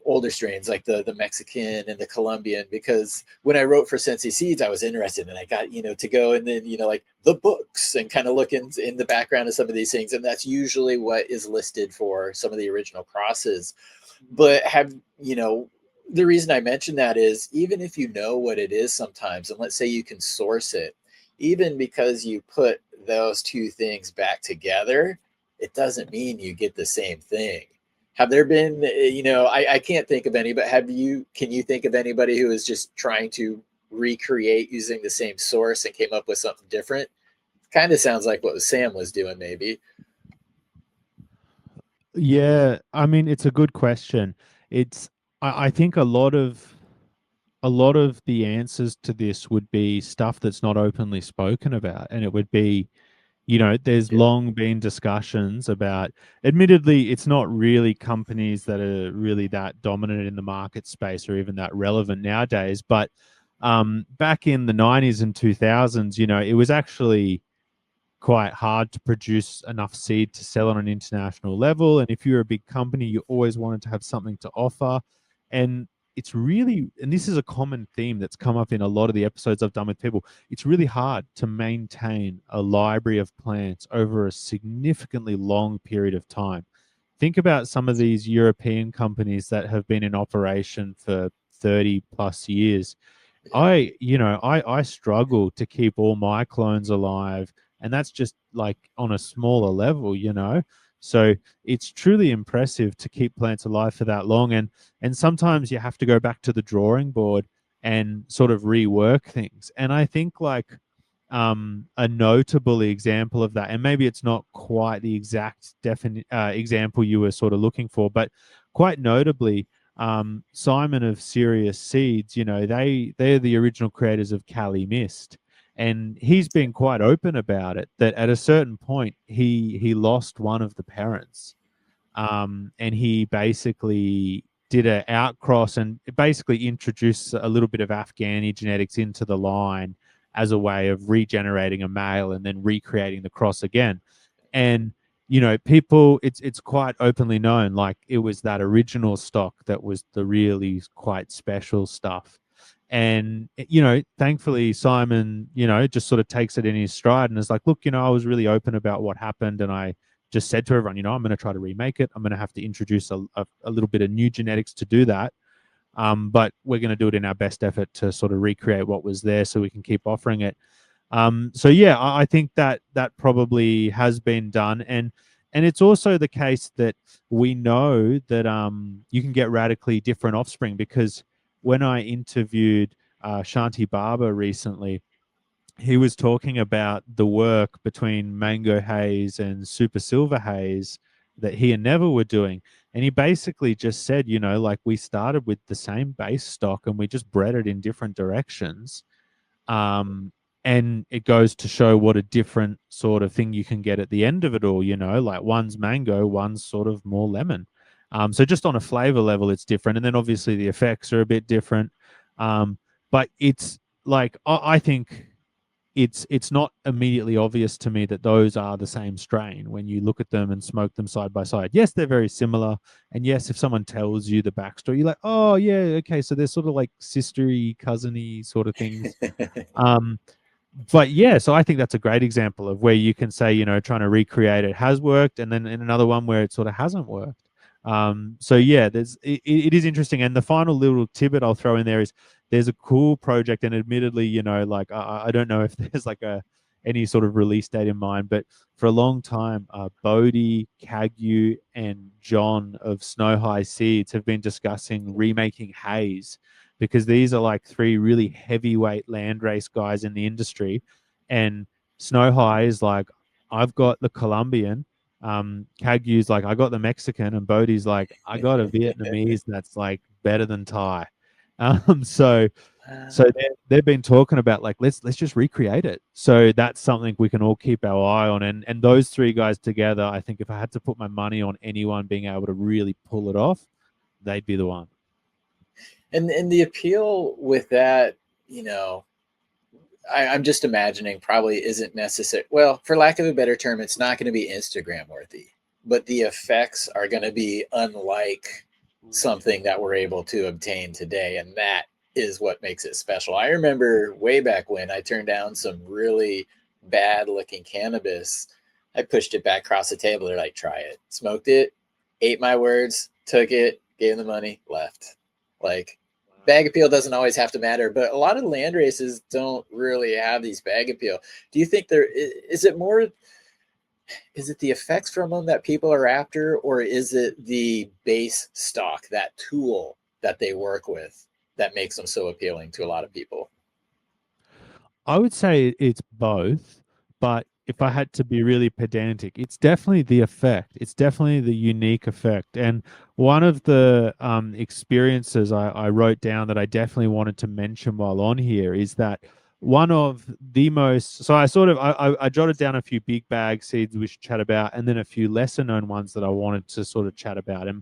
older strains like the Mexican and the Colombian, because when I wrote for Sensi Seeds, I was interested, and I got to go and then like the books and kind of look in the background of some of these things, and that's usually what is listed for some of the original crosses. But the reason I mention that is, even if you know what it is sometimes, and let's say you can source it, even because you put those two things back together, it doesn't mean you get the same thing. Have there been, I can't think of any, but can you think of anybody who is just trying to recreate using the same source and came up with something different? Kind of sounds like what Sam was doing, maybe. Yeah, I mean, it's a good question. It's I think a lot of the answers to this would be stuff that's not openly spoken about, and it would be, there's Yeah. long been discussions about, admittedly, it's not really companies that are really that dominant in the market space or even that relevant nowadays, but back in the 90s and 2000s, it was actually quite hard to produce enough seed to sell on an international level. And if you're a big company, you always wanted to have something to offer. And it's really, and this is a common theme that's come up in a lot of the episodes I've done with people, it's really hard to maintain a library of plants over a significantly long period of time. Think about some of these European companies that have been in operation for 30 plus years. Yeah. I struggle to keep all my clones alive, and that's just like on a smaller level. So it's truly impressive to keep plants alive for that long, and sometimes you have to go back to the drawing board and sort of rework things. And I think like a notable example of that, and maybe it's not quite the exact example you were sort of looking for, but quite notably, Simon of Serious Seeds, they're the original creators of Cali Mist, and he's been quite open about it. That at a certain point, he lost one of the parents, and he basically did an outcross and basically introduced a little bit of Afghani genetics into the line as a way of regenerating a male and then recreating the cross again. And people, it's quite openly known, like it was that original stock that was the really quite special stuff. And thankfully Simon just sort of takes it in his stride and is like, look, I was really open about what happened, and I just said to everyone, I'm going to try to remake it. I'm going to have to introduce a little bit of new genetics to do that, but we're going to do it in our best effort to sort of recreate what was there so we can keep offering it. So yeah, I think that probably has been done, and it's also the case that we know that you can get radically different offspring, because when I interviewed Shanti Barber recently, he was talking about the work between Mango Haze and Super Silver Haze that he and Neville were doing. And he basically just said, you know, like we started with the same base stock and we just bred it in different directions. And it goes to show what a different sort of thing you can get at the end of it all, you know, like one's mango, one's sort of more lemon. So just on a flavor level, it's different. And then obviously the effects are a bit different. But it's like, I think it's not immediately obvious to me that those are the same strain when you look at them and smoke them side by side. Yes, they're very similar. And yes, if someone tells you the backstory, you're like, oh, yeah, okay. So they're sort of like sistery, cousiny sort of things. But yeah, so I think that's a great example of where you can say, you know, trying to recreate it has worked, and then in another one where it sort of hasn't worked. So yeah, it is interesting. And the final little tidbit I'll throw in there is there's a cool project, and admittedly, you know, like I don't know if there's like any sort of release date in mind, but for a long time, Bodhi, Kagyu, and John of Snow High Seeds have been discussing remaking Haze, because these are like three really heavyweight landrace guys in the industry. And Snow High is like, I've got the Colombian. Kagyu's like, I got the Mexican, and Bodhi's like, I got a Vietnamese that's like better than Thai. So they've been talking about like let's just recreate it. So that's something we can all keep our eye on. And those three guys together, I think if I had to put my money on anyone being able to really pull it off, they'd be the one. And the appeal with that, you know, I'm just imagining probably isn't necessary. Well, for lack of a better term, it's not going to be Instagram worthy, but the effects are going to be unlike something that we're able to obtain today. And that is what makes it special. I remember way back when I turned down some really bad looking cannabis. I pushed it back across the table. They're like, try it. Smoked it, ate my words, took it, gave them the money, left. Like, bag appeal doesn't always have to matter, but a lot of land races don't really have these bag appeal. Do you think is it the effects from them that people are after, or is it the base stock, that tool that they work with, that makes them so appealing to a lot of people? I would say it's both, but if I had to be really pedantic, it's definitely the effect. It's definitely the unique effect. And one of the experiences I wrote down that I definitely wanted to mention while on here is that one of the most, so I jotted down a few big bag seeds we should chat about, and then a few lesser known ones that I wanted to sort of chat about. And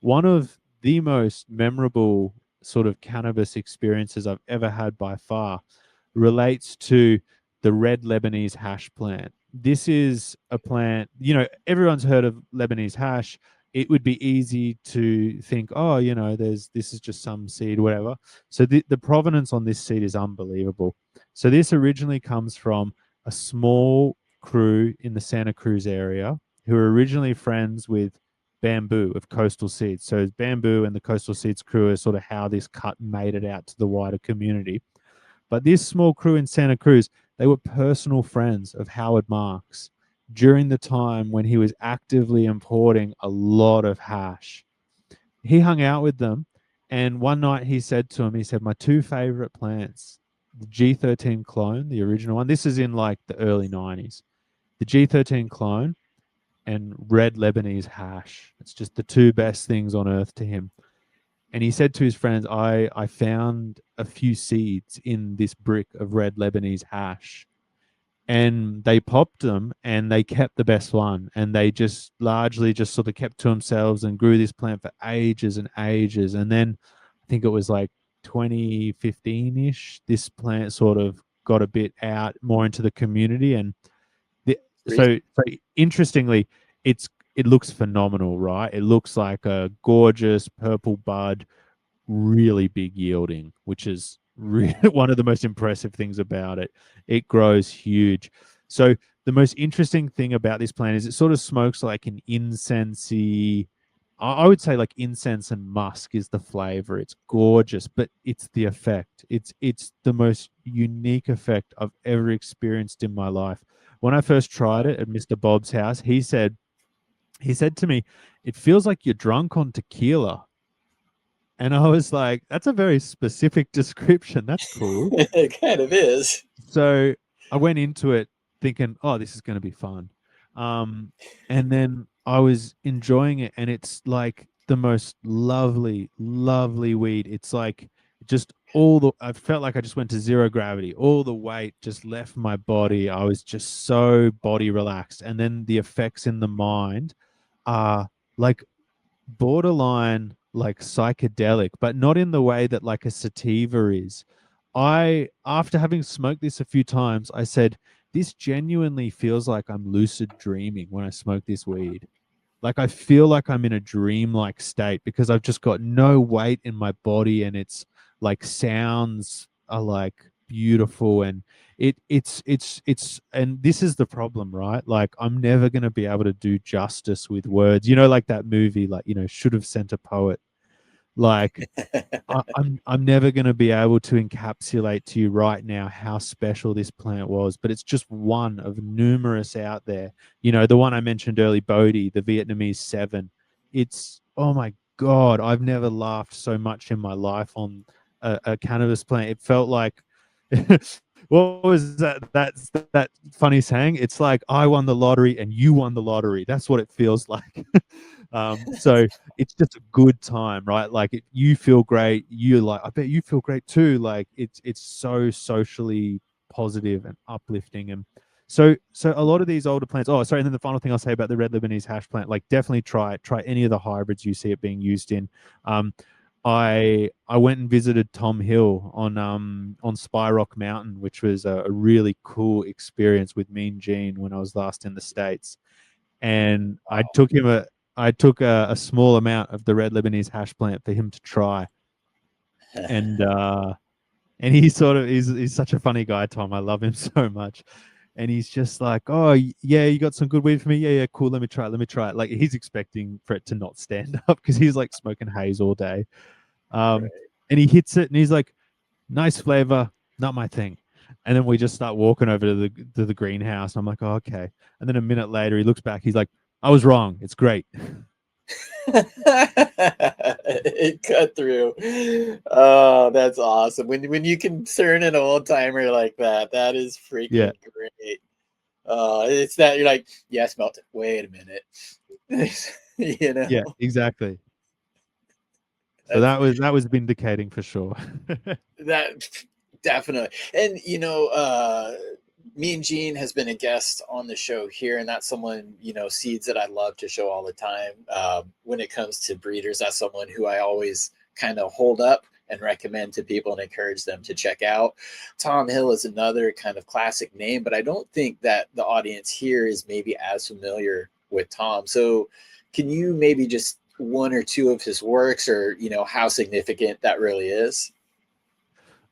one of the most memorable sort of cannabis experiences I've ever had by far relates to the red Lebanese hash plant. This is a plant, you know, everyone's heard of Lebanese hash. It would be easy to think, oh, you know, this is just some seed, whatever. So the provenance on this seed is unbelievable. So this originally comes from a small crew in the Santa Cruz area who were originally friends with Bamboo of Coastal Seeds. So Bamboo and the Coastal Seeds crew is sort of how this cut made it out to the wider community. But this small crew in Santa Cruz, they were personal friends of Howard Marks during the time when he was actively importing a lot of hash. He hung out with them, and one night he said to him, he said, my two favorite plants, the G13 clone, the original one, this is in like the early 90s, the G13 clone and red Lebanese hash. It's just the two best things on earth to him. And he said to his friends, I found a few seeds in this brick of red Lebanese hash. And they popped them and they kept the best one. And they just largely just sort of kept to themselves and grew this plant for ages and ages. And then I think it was like 2015-ish, this plant sort of got a bit out more into the community. And so interestingly, it looks phenomenal, right? It looks like a gorgeous purple bud, really big yielding, which is really one of the most impressive things about it. It grows huge. So the most interesting thing about this plant is it sort of smokes like an incensey. I would say like incense and musk is the flavor. It's gorgeous, but it's the effect. It's the most unique effect I've ever experienced in my life. When I first tried it at Mr. Bob's house, he said to me, it feels like you're drunk on tequila. And I was like, that's a very specific description. That's cool. It kind of is. So I went into it thinking, oh, this is going to be fun. And then I was enjoying it, and it's like the most lovely, lovely weed. It's like just I felt like I just went to zero gravity. All the weight just left my body. I was just so body relaxed. And then the effects in the mind are like borderline like psychedelic, but not in the way that like a sativa is. After having smoked this a few times, I said, this genuinely feels like I'm lucid dreaming when I smoke this weed. Like I feel like I'm in a dream-like state because I've just got no weight in my body, and it's like sounds are like beautiful, and it's and this is the problem, right? Like I'm never going to be able to do justice with words. You know, like that movie, like, should have sent a poet. Like I'm never going to be able to encapsulate to you right now how special this plant was, but it's just one of numerous out there. The one I mentioned early, Bodhi, the Vietnamese 7. It's, oh my God, I've never laughed so much in my life on a cannabis plant. It felt like, what was that? That's that funny saying. It's like I won the lottery and you won the lottery. That's what it feels like. So it's just a good time, right? Like you feel great. You like, I bet you feel great too. Like it's so socially positive and uplifting. And so a lot of these older plants. Oh, sorry. And then the final thing I'll say about the red Lebanese hash plant, like definitely try it. Try any of the hybrids you see it being used in. Um, I went and visited Tom Hill on Spy Rock Mountain, which was a really cool experience with Mean Gene when I was last in the States. And I took a small amount of the red Lebanese hash plant for him to try. And and he's such a funny guy, Tom. I love him so much. And he's just like, oh yeah, you got some good weed for me? Yeah, cool. Let me try it. Let me try it. Like he's expecting for it to not stand up because he's like smoking haze all day. Right. And he hits it and he's like, nice flavor, not my thing. And then we just start walking over to the greenhouse. I'm like, oh, okay. And then a minute later, he looks back. He's like, I was wrong. It's great. It cut through. Oh, that's awesome. When you can turn an old timer like that, that is Yeah, freaking great. It's that you're like, yeah, I smelt it. Wait a minute. You know, yeah, exactly. So that's that was vindicating for sure. that definitely. And me and Gene has been a guest on the show here, and that's someone, seeds that I love to show all the time. When it comes to breeders, that's someone who I always kind of hold up and recommend to people and encourage them to check out. Tom Hill is another kind of classic name, but I don't think that the audience here is maybe as familiar with Tom. So can you maybe just one or two of his works, or how significant that really is?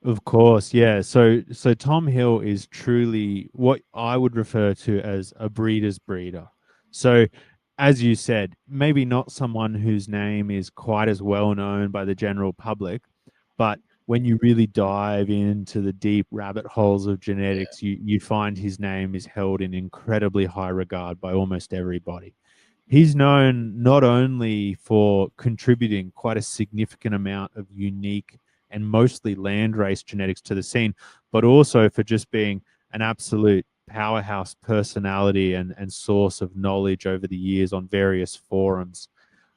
Of course, yeah. So Tom Hill is truly what I would refer to as a breeder's breeder. So as you said, maybe not someone whose name is quite as well known by the general public, but when you really dive into the deep rabbit holes of Yeah. genetics, you find his name is held in incredibly high regard by almost everybody. He's known not only for contributing quite a significant amount of unique and mostly landrace genetics to the scene, but also for just being an absolute powerhouse personality and source of knowledge over the years on various forums.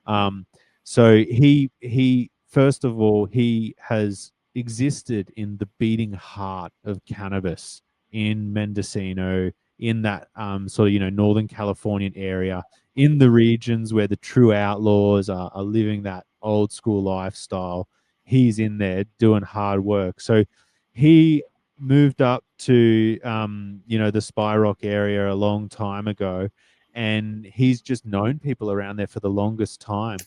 Um, so he first of all, he has existed in the beating heart of cannabis in Mendocino, in that sort of Northern Californian area, in the regions where the true outlaws are living that old school lifestyle. He's in there doing hard work. So he moved up to the Spy Rock area a long time ago, and he's just known people around there for the longest time.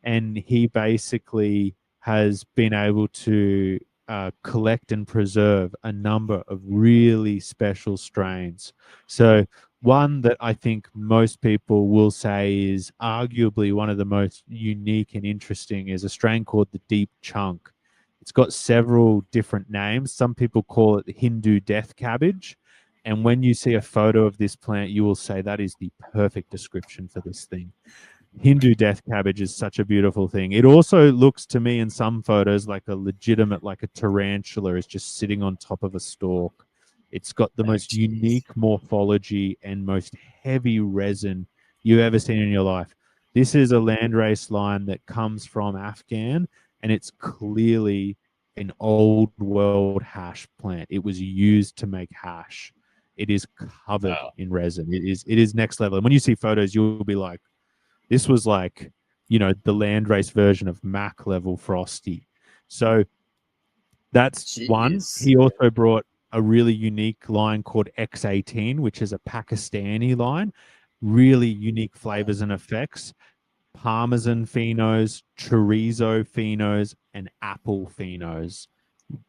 And he basically has been able to collect and preserve a number of really special strains. So one that I think most people will say is arguably one of the most unique and interesting is a strain called the Deep Chunk. It's got several different names. Some people call it the Hindu death cabbage. And when you see a photo of this plant, you will say that is the perfect description for this thing. Hindu death cabbage is such a beautiful thing. It also looks to me in some photos like a legitimate, like a tarantula is just sitting on top of a stalk. It's got the Oh, most geez. unique morphology and most heavy resin you've ever seen in your life. This is a landrace line that comes from Afghan, and it's clearly an old world hash plant. It was used to make hash. It is covered Wow. in resin. It is next level. And when you see photos, you'll be like, this was like, the landrace version of Mac level frosty. So that's one. Jeez. He also brought a really unique line called X18, which is a Pakistani line. Really unique flavors and effects. Parmesan phenos, chorizo phenos, and apple phenos.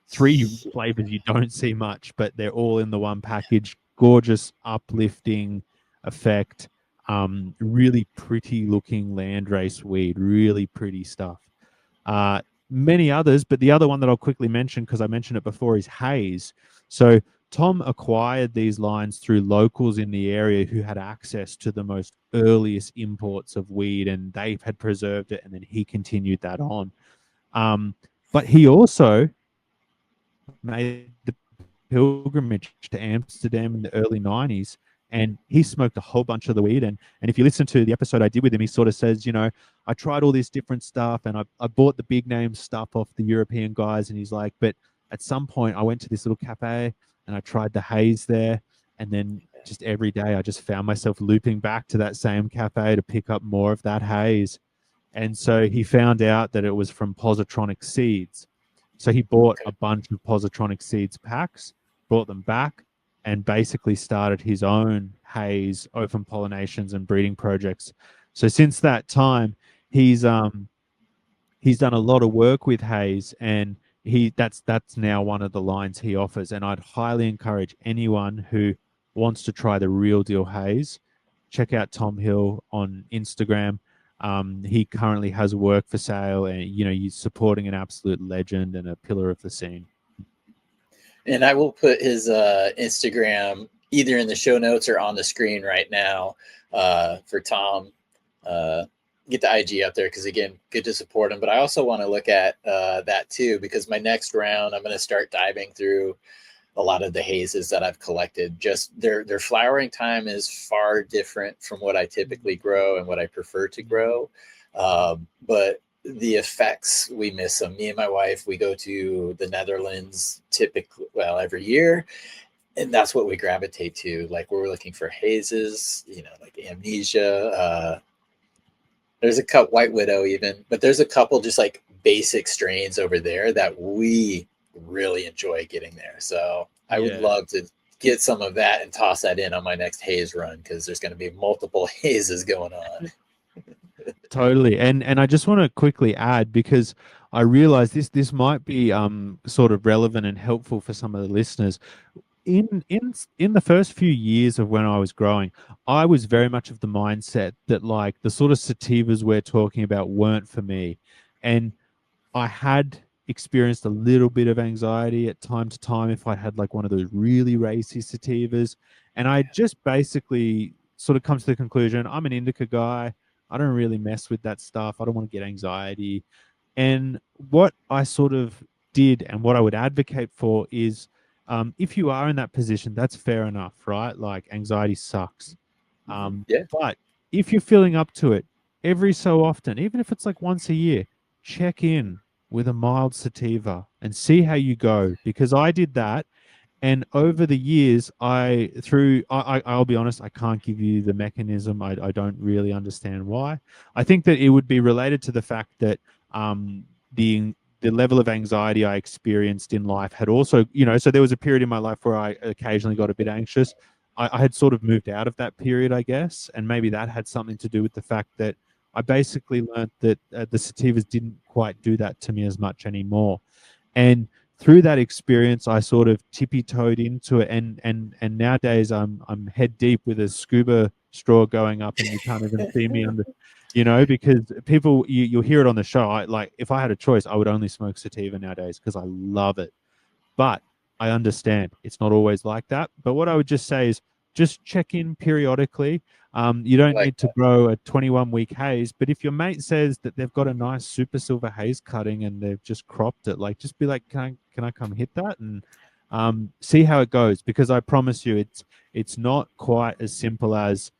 3 flavors you don't see much, but they're all in the one package. Gorgeous, uplifting effect. Really pretty looking landrace weed. Really pretty stuff. Many others, but the other one that I'll quickly mention, because I mentioned it before, is Haze. So Tom acquired these lines through locals in the area who had access to the most earliest imports of weed, and they had preserved it, and then he continued that on. But he also made the pilgrimage to Amsterdam in the early 90s, and he smoked a whole bunch of the weed. And if you listen to the episode I did with him, he sort of says, I tried all this different stuff, and I bought the big name stuff off the European guys. And he's like, but at some point I went to this little cafe and I tried the haze there. And then just every day I just found myself looping back to that same cafe to pick up more of that haze. And so he found out that it was from Positronic Seeds. So he bought a bunch of Positronic Seeds packs, brought them back, and basically started his own haze, open pollinations, and breeding projects. So since that time, he's done a lot of work with haze, and that's now one of the lines he offers. And I'd highly encourage anyone who wants to try the real deal haze, check out Tom Hill on Instagram. He currently has work for sale, and he's supporting an absolute legend and a pillar of the scene. And I will put his Instagram either in the show notes or on the screen right now for Tom. Get the IG up there because, again, good to support him. But I also want to look at that too, because my next round, I'm going to start diving through a lot of the hazes that I've collected. Just their flowering time is far different from what I typically grow and what I prefer to grow. But the effects, we miss them. Me and my wife, we go to the Netherlands every year, and that's what we gravitate to. Like, we're looking for hazes, like Amnesia. There's a couple, White Widow even, but there's a couple just like basic strains over there that we really enjoy getting there. So I would love to get some of that and toss that in on my next haze run, because there's going to be multiple hazes going on. Totally. And I just want to quickly add, because I realize this might be sort of relevant and helpful for some of the listeners. In the first few years of when I was growing, I was very much of the mindset that, like, the sort of sativas we're talking about weren't for me. And I had experienced a little bit of anxiety at time to time if I had like one of those really racy sativas. And I just basically sort of come to the conclusion, I'm an indica guy. I don't really mess with that stuff. I don't want to get anxiety. And what I sort of did, and what I would advocate for, is if you are in that position, that's fair enough, right? Like, anxiety sucks. But if you're feeling up to it, every so often, even if it's like once a year, check in with a mild sativa and see how you go. Because I did that, and over the years, I'll be honest, I can't give you the mechanism. I don't really understand why. I think that it would be related to the fact that the level of anxiety I experienced in life had also, so there was a period in my life where I occasionally got a bit anxious. I had sort of moved out of that period, I guess, and maybe that had something to do with the fact that I basically learned that the sativas didn't quite do that to me as much anymore. And through that experience, I sort of tippy-toed into it, and nowadays I'm head deep with a scuba straw going up, and you can't even see me under, because people, you'll hear it on the show. If I had a choice, I would only smoke sativa nowadays because I love it. But I understand it's not always like that. But what I would just say is just check in periodically. You don't need to grow a 21-week haze, but if your mate says that they've got a nice super silver haze cutting and they've just cropped it, just be like, can I come hit that, and see how it goes? Because I promise you, it's not quite as simple as,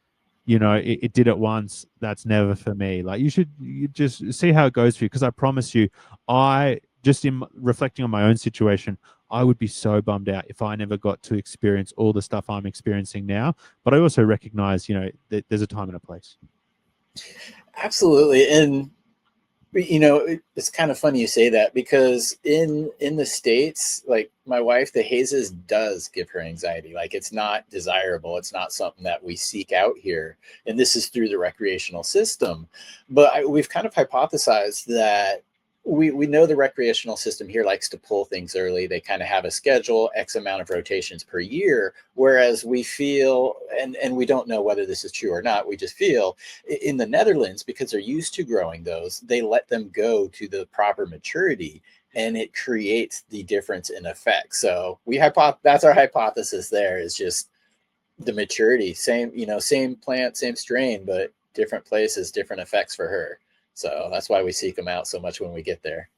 it did it once. That's never for me. Like you just see how it goes for you. Because I promise you, I just in reflecting on my own situation, I would be so bummed out if I never got to experience all the stuff I'm experiencing now. But I also recognize, that there's a time and a place. Absolutely. And it's kind of funny you say that, because in the States, like my wife, the hazes does give her anxiety. Like, it's not desirable, it's not something that we seek out here, and this is through the recreational system. But we've kind of hypothesized that we know the recreational system here likes to pull things early. They kind of have a schedule, X amount of rotations per year, whereas we feel, and we don't know whether this is true or not, we just feel in the Netherlands, because they're used to growing those, they let them go to the proper maturity, and it creates the difference in effect. So that's our hypothesis there, is just the maturity, same plant, same strain, but different places, different effects for her. So that's why we seek them out so much when we get there.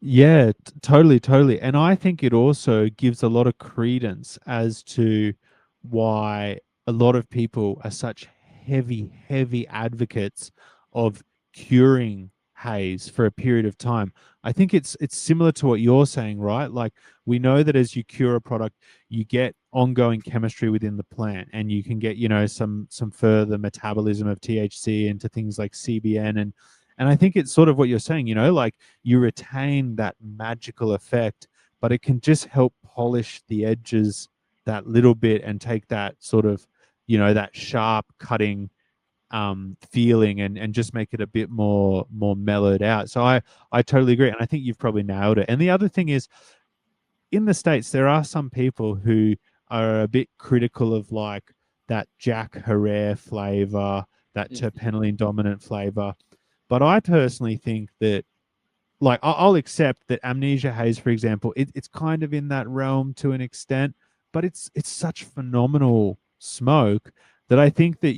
Yeah, totally, totally. And I think it also gives a lot of credence as to why a lot of people are such heavy, heavy advocates of curing haze for a period of time. I think it's similar to what you're saying, right? Like, we know that as you cure a product, you get ongoing chemistry within the plant, and you can get, some further metabolism of THC into things like CBN, and I think it's sort of what you're saying, like, you retain that magical effect, but it can just help polish the edges that little bit and take that sort of, that sharp cutting feeling, and just make it a bit more mellowed out. So I totally agree, and I think you've probably nailed it. And the other thing is, in the States, there are some people who are a bit critical of, like, that Jack Herrera flavor, that terpenylene dominant flavor. But I personally think that, like, I'll accept that Amnesia Haze, for example, it's kind of in that realm to an extent, but it's such phenomenal smoke that I think that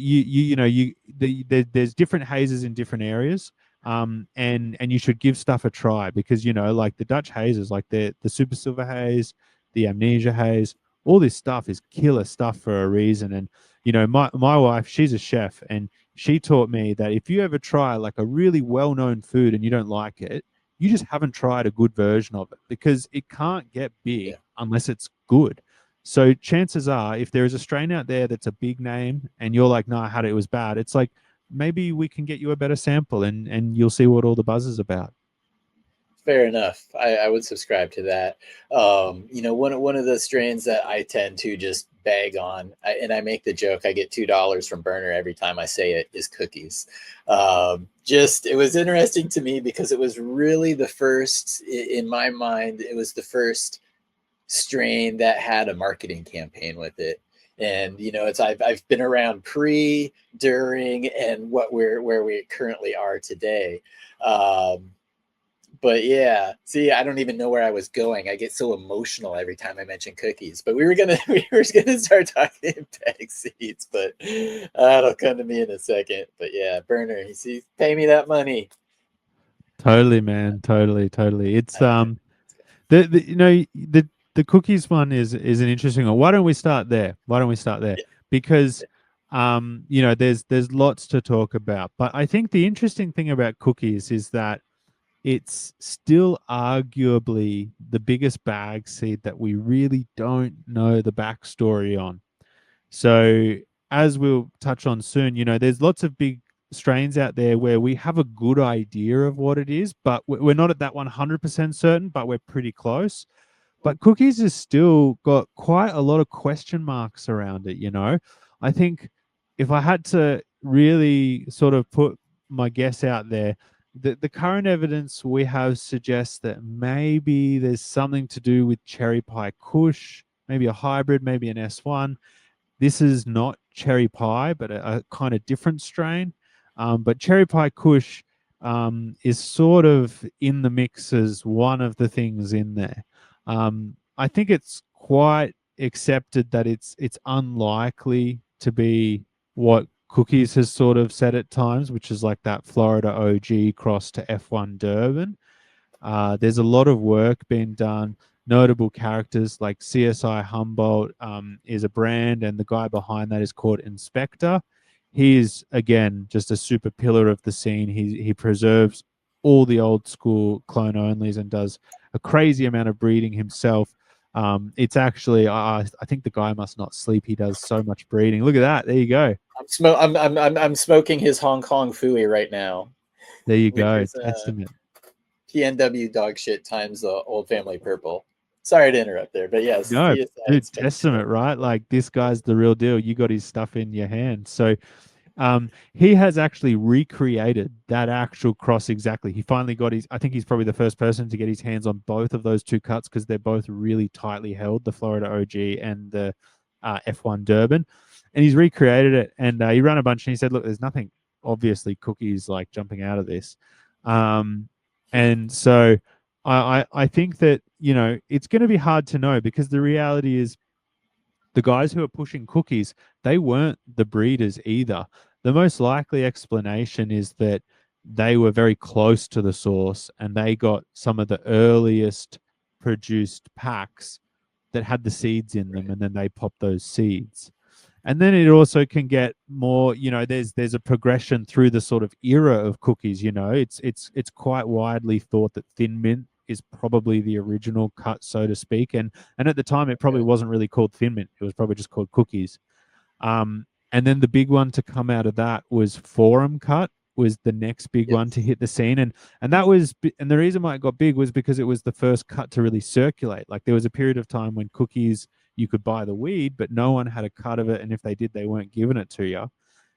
there's different hazes in different areas, and you should give stuff a try, because, like, the Dutch hazes, like the Super Silver Haze, the Amnesia Haze, all this stuff is killer stuff for a reason. And my wife, she's a chef, and she taught me that if you ever try, like, a really well-known food and you don't like it, you just haven't tried a good version of it, because it can't get big Yeah. unless it's good. So chances are, if there is a strain out there that's a big name and you're like, no, I had it, it was bad, it's like, maybe we can get you a better sample, and you'll see what all the buzz is about. Fair enough. I would subscribe to that. One of the strains that I tend to just bag on, and I make the joke, I get $2 from Burner every time I say it, is cookies. Just, it was interesting to me because it was really the first, in my mind, it was the first strain that had a marketing campaign with it. And I've been around pre, during, and where we currently are today. But yeah, see, I don't even know where I was going. I get so emotional every time I mention cookies. But we were gonna start talking bag seeds, but that'll come to me in a second. But yeah, Burner, you see, pay me that money. Totally, man. Totally, totally. It's Uh, the cookies one is an interesting one. Why don't we start there? yeah, Because there's lots to talk about. But I think the interesting thing about cookies is that it's still arguably the biggest bag seed that we really don't know the backstory on. So, as we'll touch on soon, there's lots of big strains out there where we have a good idea of what it is, but we're not at that 100% certain, but we're pretty close. But cookies has still got quite a lot of question marks around it. I think if I had to really sort of put my guess out there, the current evidence we have suggests that maybe there's something to do with cherry pie kush, maybe a hybrid, maybe an S1. This is not cherry pie, but a kind of different strain. But cherry pie kush is sort of in the mix as one of the things in there. I think it's quite accepted that it's unlikely to be what Cookies has sort of said at times, which is like that Florida OG cross to F1 Durban. There's a lot of work being done. Notable characters like CSI Humboldt is a brand, and the guy behind that is called Inspector. he is again just a super pillar of the scene. He preserves all the old school clone onlys and does a crazy amount of breeding himself. It's actually I think the guy must not sleep. He does so much breeding. Look at that. There you go. I'm smoking his Hong Kong Fooey right now, There you which go. is Testament. PNW dog shit times the Old Family Purple. Sorry to interrupt there, but yes, No, PSI is dude, spectacular. testament, right? Like this guy's the real deal. You got his stuff in your hand. So he has actually recreated that actual cross exactly. He finally got his, I think he's probably the first person to get his hands on both of those two cuts because they're both really tightly held, the Florida OG and the F1 Durban. And he's recreated it. And he ran a bunch and he said, look, there's nothing obviously cookies like jumping out of this. And so I think that, you know, it's going to be hard to know because the reality is the guys who are pushing cookies, they weren't the breeders either. The most likely explanation is that they were very close to the source and they got some of the earliest produced packs that had the seeds in them, and then they popped those seeds. And then it also can get more, you know, there's a progression through the sort of era of cookies. You know, it's quite widely thought that thin mint is probably the original cut, so to speak. And at the time it probably Okay. wasn't really called thin mint, it was probably just called cookies. And then the big one to come out of that was forum cut, was the next big one to Yes. hit the scene. And that was, and the reason why it got big was because it was the first cut to really circulate. Like there was a period of time when cookies, you could buy the weed, but no one had a cut of it, and if they did, they weren't giving it to you.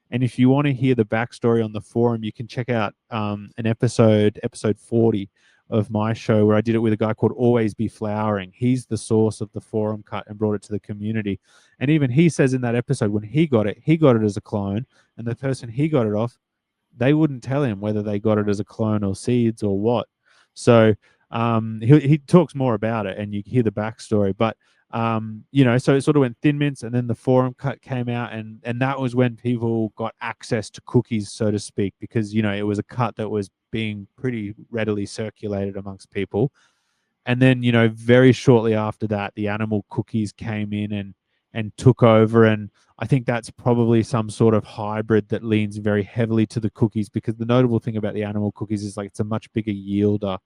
And if you want to hear the backstory on the forum, you can check out an episode 40 of my show, where I did it with a guy called Always Be Flowering. He's the source of the forum cut and brought it to the community. And even he says in that episode, when he got it as a clone, and the person he got it off, they wouldn't tell him whether they got it as a clone or seeds or what. So he talks more about it, and you hear the backstory. But you know, so it sort of went thin mints, and then the forum cut came out, and that was when people got access to cookies, so to speak, because you know it was a cut that was being pretty readily circulated amongst people. And then you know very shortly after that, the animal cookies came in and took over. And I think that's probably some sort of hybrid that leans very heavily to the cookies, because the notable thing about the animal cookies is like it's a much bigger yielder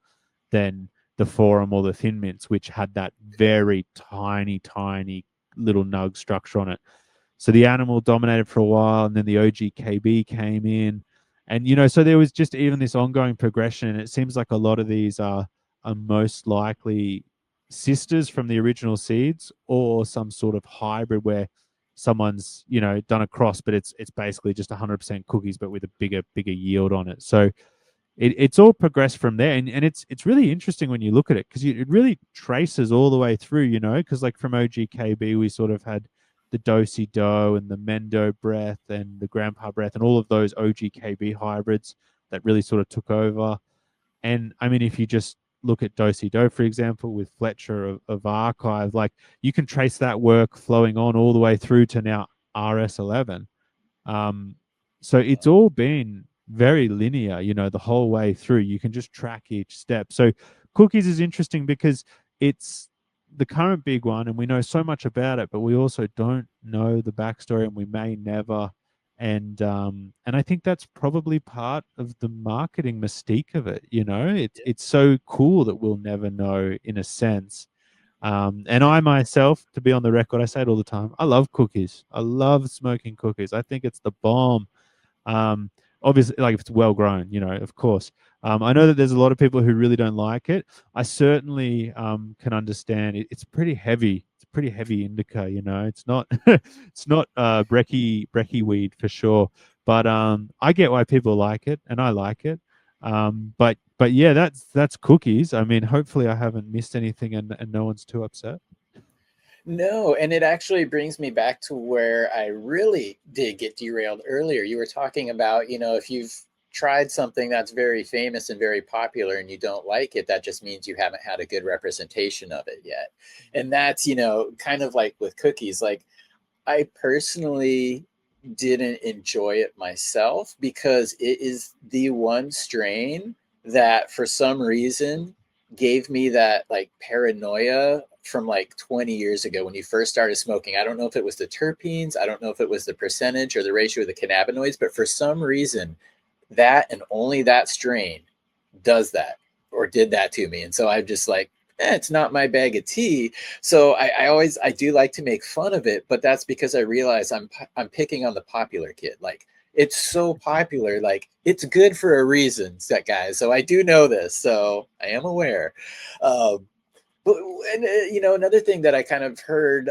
than the forum or the thin mints, which had that very tiny little nug structure on it. So the animal dominated for a while, and then the OGKB came in, and you know, so there was just even this ongoing progression. And it seems like a lot of these are most likely sisters from the original seeds, or some sort of hybrid where someone's, you know, done a cross, but it's basically just 100% cookies, but with a bigger yield on it. So it's all progressed from there, and it's really interesting when you look at it, because it really traces all the way through, you know, because like from OGKB we sort of had the Dosey Do and the Mendo breath and the Grandpa breath and all of those OGKB hybrids that really sort of took over. And I mean, if you just look at Dosey Do, for example, with Fletcher of Archive, like you can trace that work flowing on all the way through to now RS11. um, so it's all been very linear, you know, the whole way through. You can just track each step. So cookies is interesting because it's the current big one, and we know so much about it, but we also don't know the backstory, and we may never. And I think that's probably part of the marketing mystique of it. You know, Yeah. it's so cool that we'll never know, in a sense. And I myself, to be on the record, I say it all the time, I love cookies. I love smoking cookies. I think it's the bomb. Um, Obviously, like if it's well grown, you know, of course. I know that there's a lot of people who really don't like it. I certainly can understand it. It's pretty heavy. It's a pretty heavy indica, you know. It's not it's not brekkie weed for sure. But I get why people like it, and I like it. But yeah, that's cookies. I mean, hopefully I haven't missed anything, and no one's too upset. No, and it actually brings me back to where I really did get derailed earlier. You were talking about, you know, if you've tried something that's very famous and very popular and you don't like it, that just means you haven't had a good representation of it yet. And that's, you know, kind of like with cookies. Like I personally didn't enjoy it myself because it is the one strain that for some reason gave me that like paranoia from like 20 years ago when you first started smoking. I don't know if it was the terpenes, I don't know if it was the percentage or the ratio of the cannabinoids, but for some reason, that and only that strain does that or did that to me. And so I'm just like, it's not my bag of tea. So I do like to make fun of it, but that's because I realize I'm picking on the popular kid. Like it's so popular, like it's good for a reason, that guys. So I do know this, so I am aware. Um, but and another thing that I kind of heard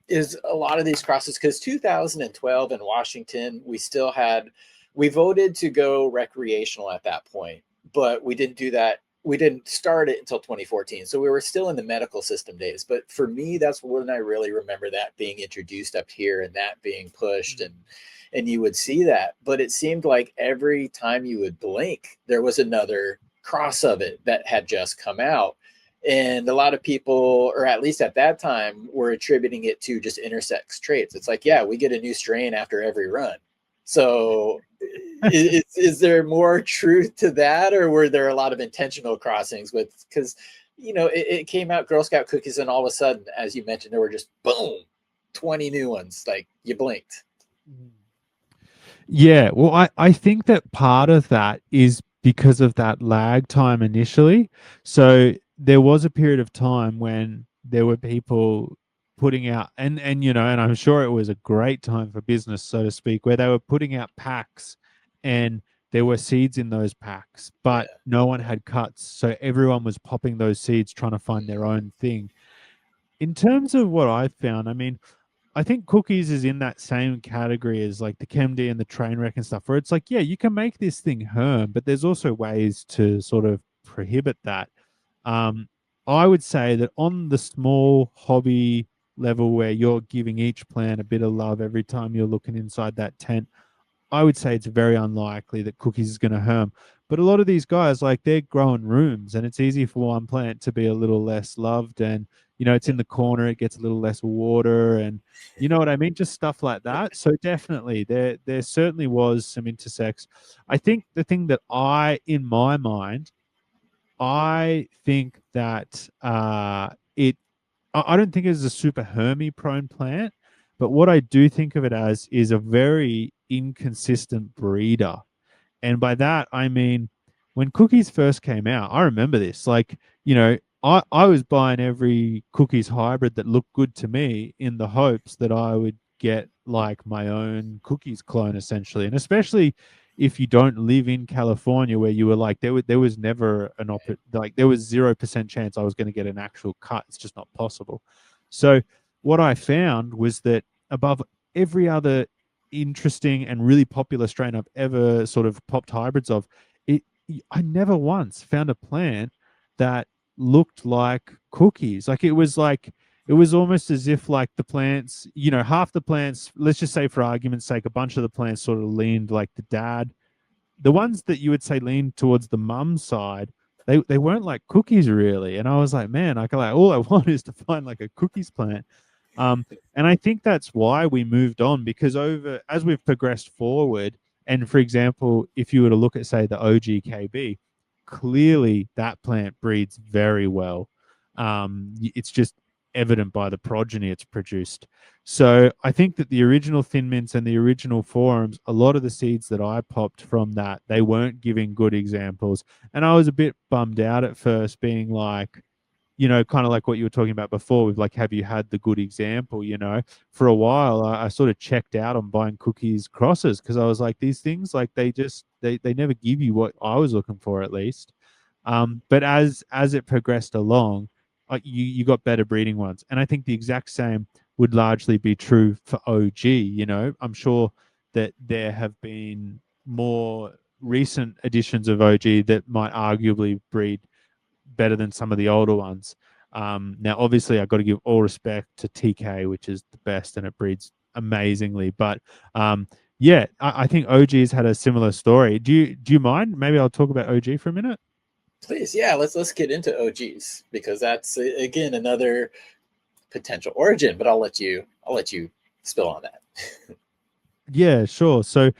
is a lot of these crosses, because 2012 in Washington, we voted to go recreational at that point, but we didn't do that. We didn't start it until 2014. So we were still in the medical system days. But for me, that's when I really remember that being introduced up here and that being pushed, and you would see that. But it seemed like every time you would blink, there was another cross of it that had just come out. And a lot of people, or at least at that time, were attributing it to just intersex traits. It's like, yeah, we get a new strain after every run. So is there more truth to that, or were there a lot of intentional crossings with, because it came out Girl Scout cookies and all of a sudden, as you mentioned, there were just boom 20 new ones, like you blinked. Yeah, well, I think that part of that is because of that lag time initially. So there was a period of time when there were people putting out, and I'm sure it was a great time for business, so to speak, where they were putting out packs and there were seeds in those packs, but Yeah. no one had cuts. So everyone was popping those seeds trying to find their own thing. In terms of what I found, I mean, I think cookies is in that same category as like the ChemD and the Trainwreck and stuff, where it's like, yeah, you can make this thing herm, but there's also ways to sort of prohibit that. Um, I would say that on the small hobby level where you're giving each plant a bit of love every time you're looking inside that tent, I would say it's very unlikely that cookies is going to harm. But a lot of these guys, like they're growing rooms, and it's easy for one plant to be a little less loved, and it's in the corner, it gets a little less water, and you know what I mean, just stuff like that. So definitely, there certainly was some intersex. I think the thing that in my mind, I think that I don't think it's a super hermy prone plant, but what I do think of it as is a very inconsistent breeder. And by that, I mean, when cookies first came out, I remember this. Like, I was buying every cookies hybrid that looked good to me in the hopes that I would get like my own cookies clone essentially. And especially if you don't live in California where you were like, there was never like there was 0% chance I was going to get an actual cut. It's just not possible. So what I found was that above every other interesting and really popular strain I've ever sort of popped hybrids of, it I never once found a plant that looked like cookies. It was almost as if like the plants, half the plants, let's just say for argument's sake, a bunch of the plants sort of leaned like the dad. The ones that you would say leaned towards the mum side, they weren't like cookies really. And I was like, man, all I want is to find like a cookies plant. And I think that's why we moved on, because as we've progressed forward, and for example, if you were to look at say the OGKB, clearly that plant breeds very well. It's just evident by the progeny it's produced. So I think that the original Thin Mints and the original Forums, a lot of the seeds that I popped from that, they weren't giving good examples. And I was a bit bummed out at first, being like, kind of like what you were talking about before with like, have you had the good example? For a while, I sort of checked out on buying cookies crosses because I was like, these things, like they never give you what I was looking for, at least. But as it progressed along, you got better breeding ones, and I think the exact same would largely be true for OG. I'm sure that there have been more recent editions of OG that might arguably breed better than some of the older ones. Now, obviously, I've got to give all respect to TK, which is the best, and it breeds amazingly. But yeah, I think OG's had a similar story. Do you mind? Maybe I'll talk about OG for a minute. Please, yeah, let's get into OGs, because that's again another potential origin. But I'll let you spill on that. Yeah, sure. So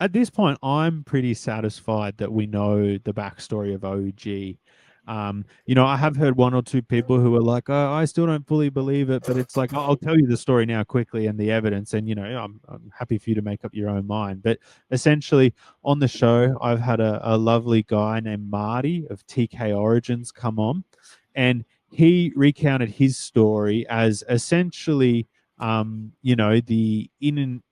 at this point, I'm pretty satisfied that we know the backstory of OG. I have heard one or two people who are like, "Oh, I still don't fully believe it," but it's like, I'll tell you the story now quickly and the evidence, and I'm happy for you to make up your own mind. But essentially, on the show, I've had a lovely guy named Marty of TK Origins come on, and he recounted his story as essentially, the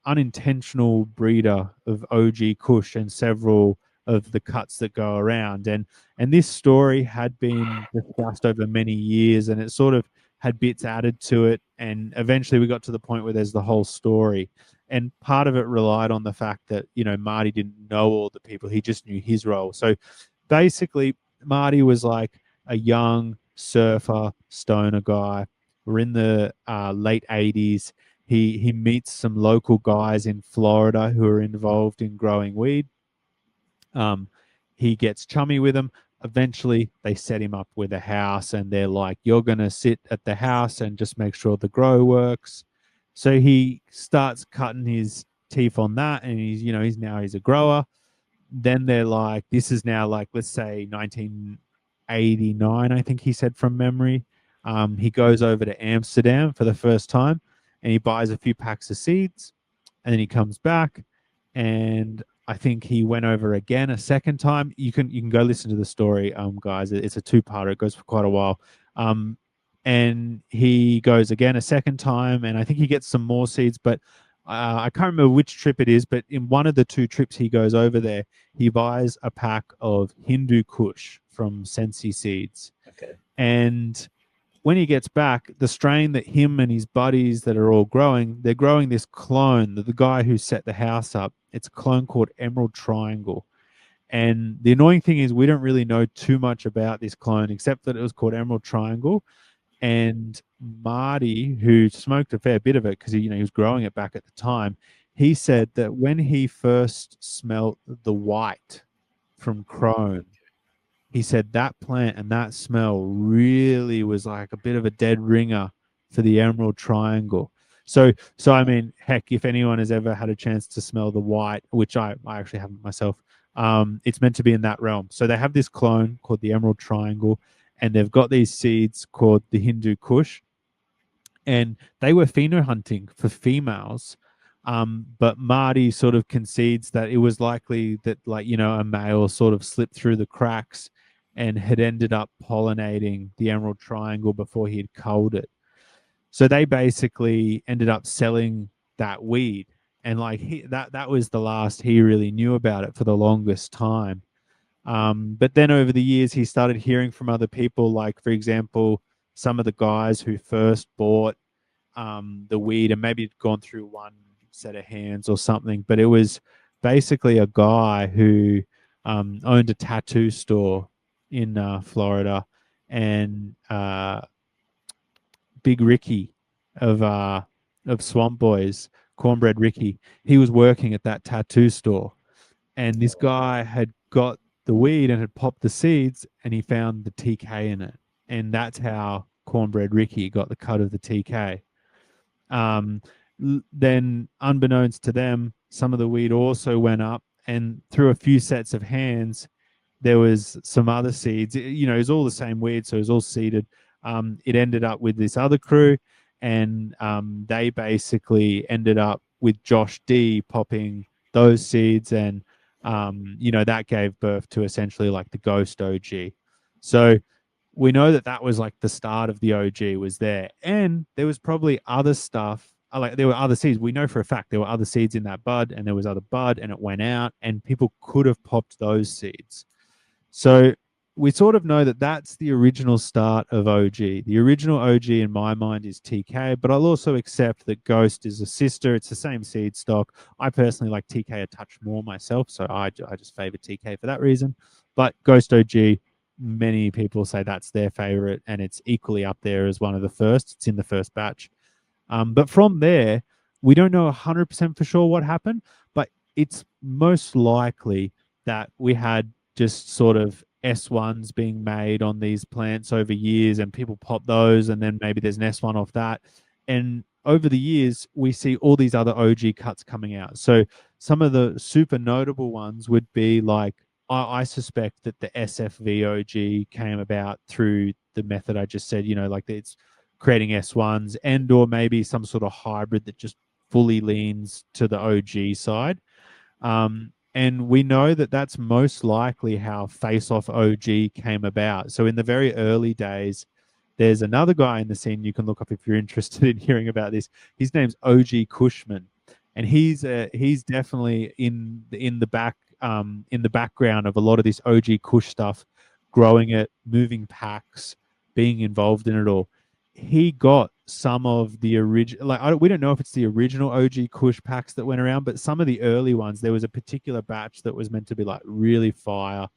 unintentional breeder of OG Kush and several of the cuts that go around. And this story had been discussed over many years, and it sort of had bits added to it. And eventually we got to the point where there's the whole story. And part of it relied on the fact that, Marty didn't know all the people, he just knew his role. So basically, Marty was like a young surfer, stoner guy. We're in the late 80s. He meets some local guys in Florida who are involved in growing weed. He gets chummy with them. Eventually, they set him up with a house, and they're like, "You're going to sit at the house and just make sure the grow works." So he starts cutting his teeth on that, and he's a grower. Then they're like, this is now like, let's say 1989, I think he said from memory. He goes over to Amsterdam for the first time, and he buys a few packs of seeds, and then he comes back, and I think he went over again a second time. You can go listen to the story, guys. It's a two-parter. It goes for quite a while. And he goes again a second time, and I think he gets some more seeds, but I can't remember which trip it is. But in one of the two trips he goes over there, he buys a pack of Hindu Kush from Sensi Seeds. Okay. And when he gets back, the strain that him and his buddies that are all growing, they're growing this clone, the guy who set the house up. It's a clone called Emerald Triangle. And the annoying thing is we don't really know too much about this clone, except that it was called Emerald Triangle. And Marty, who smoked a fair bit of it because he was growing it back at the time, he said that when he first smelt the white from Crone, he said that plant and that smell really was like a bit of a dead ringer for the Emerald Triangle. So I mean, heck, if anyone has ever had a chance to smell the white, which I actually haven't myself, it's meant to be in that realm. So they have this clone called the Emerald Triangle, and they've got these seeds called the Hindu Kush, and they were pheno hunting for females. But Marty sort of concedes that it was likely that, like, a male sort of slipped through the cracks and had ended up pollinating the Emerald Triangle before he had culled it. So they basically ended up selling that weed, and like that was the last he really knew about it for the longest time. But then over the years, he started hearing from other people, like, for example, some of the guys who first bought the weed and maybe had gone through one set of hands or something. But it was basically a guy who owned a tattoo store in Florida, and Big Ricky of Swamp Boys, Cornbread Ricky, he was working at that tattoo store, and this guy had got the weed and had popped the seeds, and he found the TK in it, and that's how Cornbread Ricky got the cut of the TK. Then, unbeknownst to them, some of the weed also went up, and through a few sets of hands, there was some other seeds. It was all the same weed, so it was all seeded. It ended up with this other crew, and they basically ended up with Josh D popping those seeds, and that gave birth to essentially like the Ghost OG. So we know that was like the start of the OG was there, and there was probably other stuff. Like, there were other seeds. We know for a fact there were other seeds in that bud, and there was other bud, and it went out, and people could have popped those seeds. So we sort of know that that's the original start of OG. The original OG in my mind is TK, but I'll also accept that Ghost is a sister. It's the same seed stock. I personally like TK a touch more myself, so I just favor TK for that reason. But Ghost OG, many people say that's their favorite, and it's equally up there as one of the first. It's in the first batch. But from there, we don't know 100% for sure what happened, but it's most likely that we had just sort of S1s being made on these plants over years, and people pop those, and then maybe there's an S1 off that. And over the years, we see all these other OG cuts coming out. So some of the super notable ones would be like I suspect that the SFVOG came about through the method I just said, like it's creating S1s and or maybe some sort of hybrid that just fully leans to the OG side. And we know that that's most likely how Face Off OG came about. So in the very early days, there's another guy in the scene you can look up if you're interested in hearing about this. His name's OG Cushman, and he's definitely in the background of a lot of this OG Kush stuff, growing it, moving packs, being involved in it all. He got some of the original, we don't know if it's the original OG Kush packs that went around, but some of the early ones, there was a particular batch that was meant to be like really fire.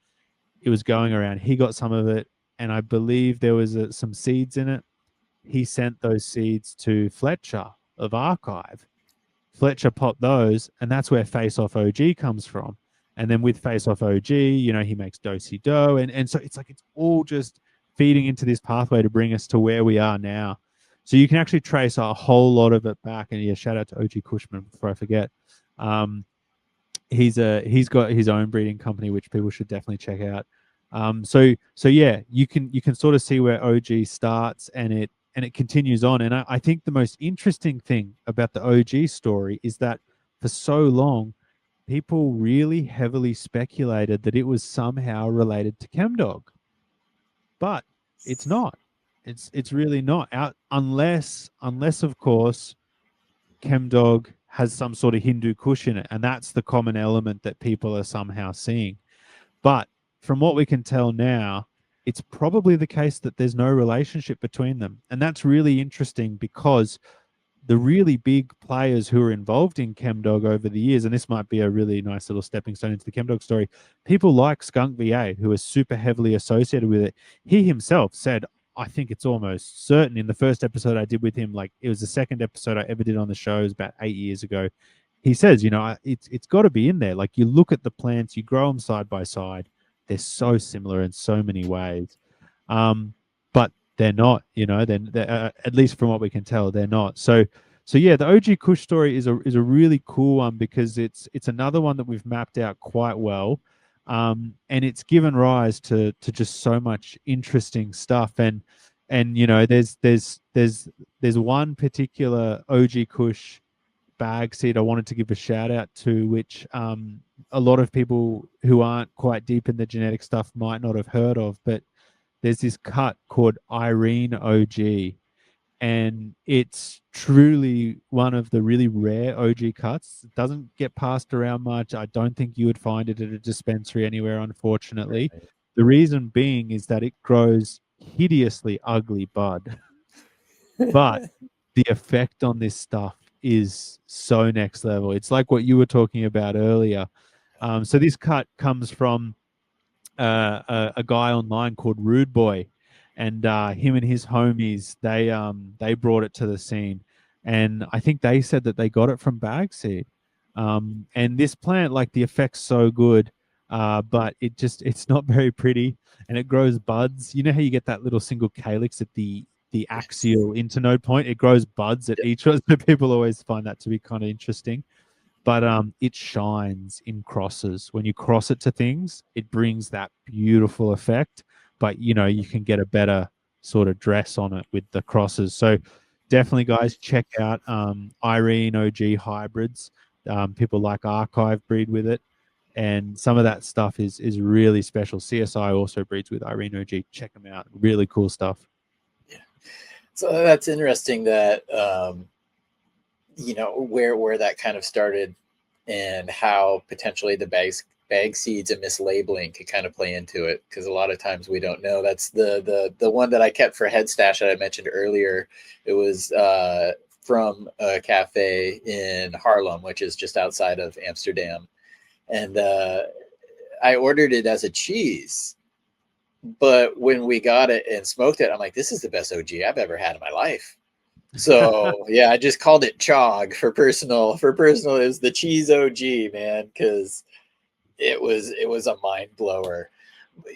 It was going around. He got some of it, and I believe there was some seeds in it. He sent those seeds to Fletcher of Archive. Fletcher popped those, and that's where Face Off OG comes from. And then with Face Off OG, he makes Dosey Dough, and so it's like it's all just feeding into this pathway to bring us to where we are now. So you can actually trace a whole lot of it back. And yeah, shout out to OG Cushman before I forget. He's got his own breeding company, which people should definitely check out. So yeah, you can sort of see where OG starts and it continues on. And I think the most interesting thing about the OG story is that for so long, people really heavily speculated that it was somehow related to ChemDog, but it's not. It's really not out unless of course ChemDog has some sort of Hindu Kush in it, and that's the common element that people are somehow seeing. But from what we can tell now, it's probably the case that there's no relationship between them. And that's really interesting because the really big players who are involved in ChemDog over the years, and this might be a really nice little stepping stone into the ChemDog story, people like Skunk VA, who are super heavily associated with it. He himself said, I think it's almost certain in the first episode I did with him, like it was the second episode I ever did on the show, it was about 8 years ago. He says, it's got to be in there. Like you look at the plants, you grow them side by side. They're so similar in so many ways. But they're not, they're at least from what we can tell, they're not. So yeah, the OG Kush story is a really cool one because it's another one that we've mapped out quite well. And it's given rise to just so much interesting stuff. And there's one particular OG Kush bag seed I wanted to give a shout out to, which a lot of people who aren't quite deep in the genetic stuff might not have heard of, but there's this cut called Irene OG, and it's truly one of the really rare OG cuts. It doesn't get passed around much. I don't think you would find it at a dispensary anywhere, unfortunately. Right. The reason being is that it grows hideously ugly bud, but the effect on this stuff is so next level. It's like what you were talking about earlier. So this cut comes from a guy online called Rude Boy, and him and his homies they brought it to the scene, and I think they said that they got it from bag seed. And this plant, like the effect's so good, but it's not very pretty, and it grows buds. You know how you get that little single calyx at the axial internode point? It grows buds at each one. So people always find that to be kind of interesting. But it shines in crosses. When you cross it to things, it brings that beautiful effect. But you can get a better sort of dress on it with the crosses. So definitely, guys, check out Irene OG hybrids. People like Archive breed with it, and some of that stuff is really special. CSI also breeds with Irene OG. Check them out. Really cool stuff. Yeah. So that's interesting that where that kind of started and how potentially the bag seeds and mislabeling could kind of play into it, because a lot of times we don't know. That's the one that I kept for head stash that I mentioned earlier. It was from a cafe in Haarlem, which is just outside of Amsterdam, and I ordered it as a cheese. But when we got it and smoked it, I'm like, this is the best OG I've ever had in my life. So yeah, I just called it Chog for personal. For personal, it was the cheese OG, man, because it was a mind blower.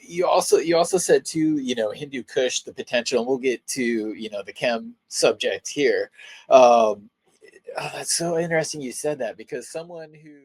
You also said too, Hindu Kush, the potential, and we'll get to the chem subject here. That's so interesting you said that, because someone who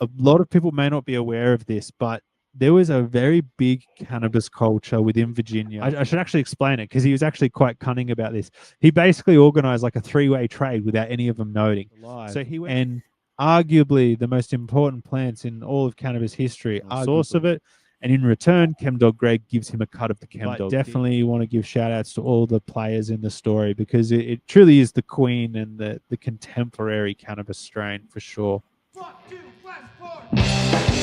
a lot of people may not be aware of this, but there was a very big cannabis culture within Virginia. I should actually explain it because he was actually quite cunning about this. He basically organized like a three-way trade without any of them noting. So he went, and arguably the most important plants in all of cannabis history are source of it. And in return, ChemDog Greg gives him a cut of the ChemDog. But definitely want to give shout outs to all the players in the story because it truly is the queen and the contemporary cannabis strain for sure. Fuck you, Westport!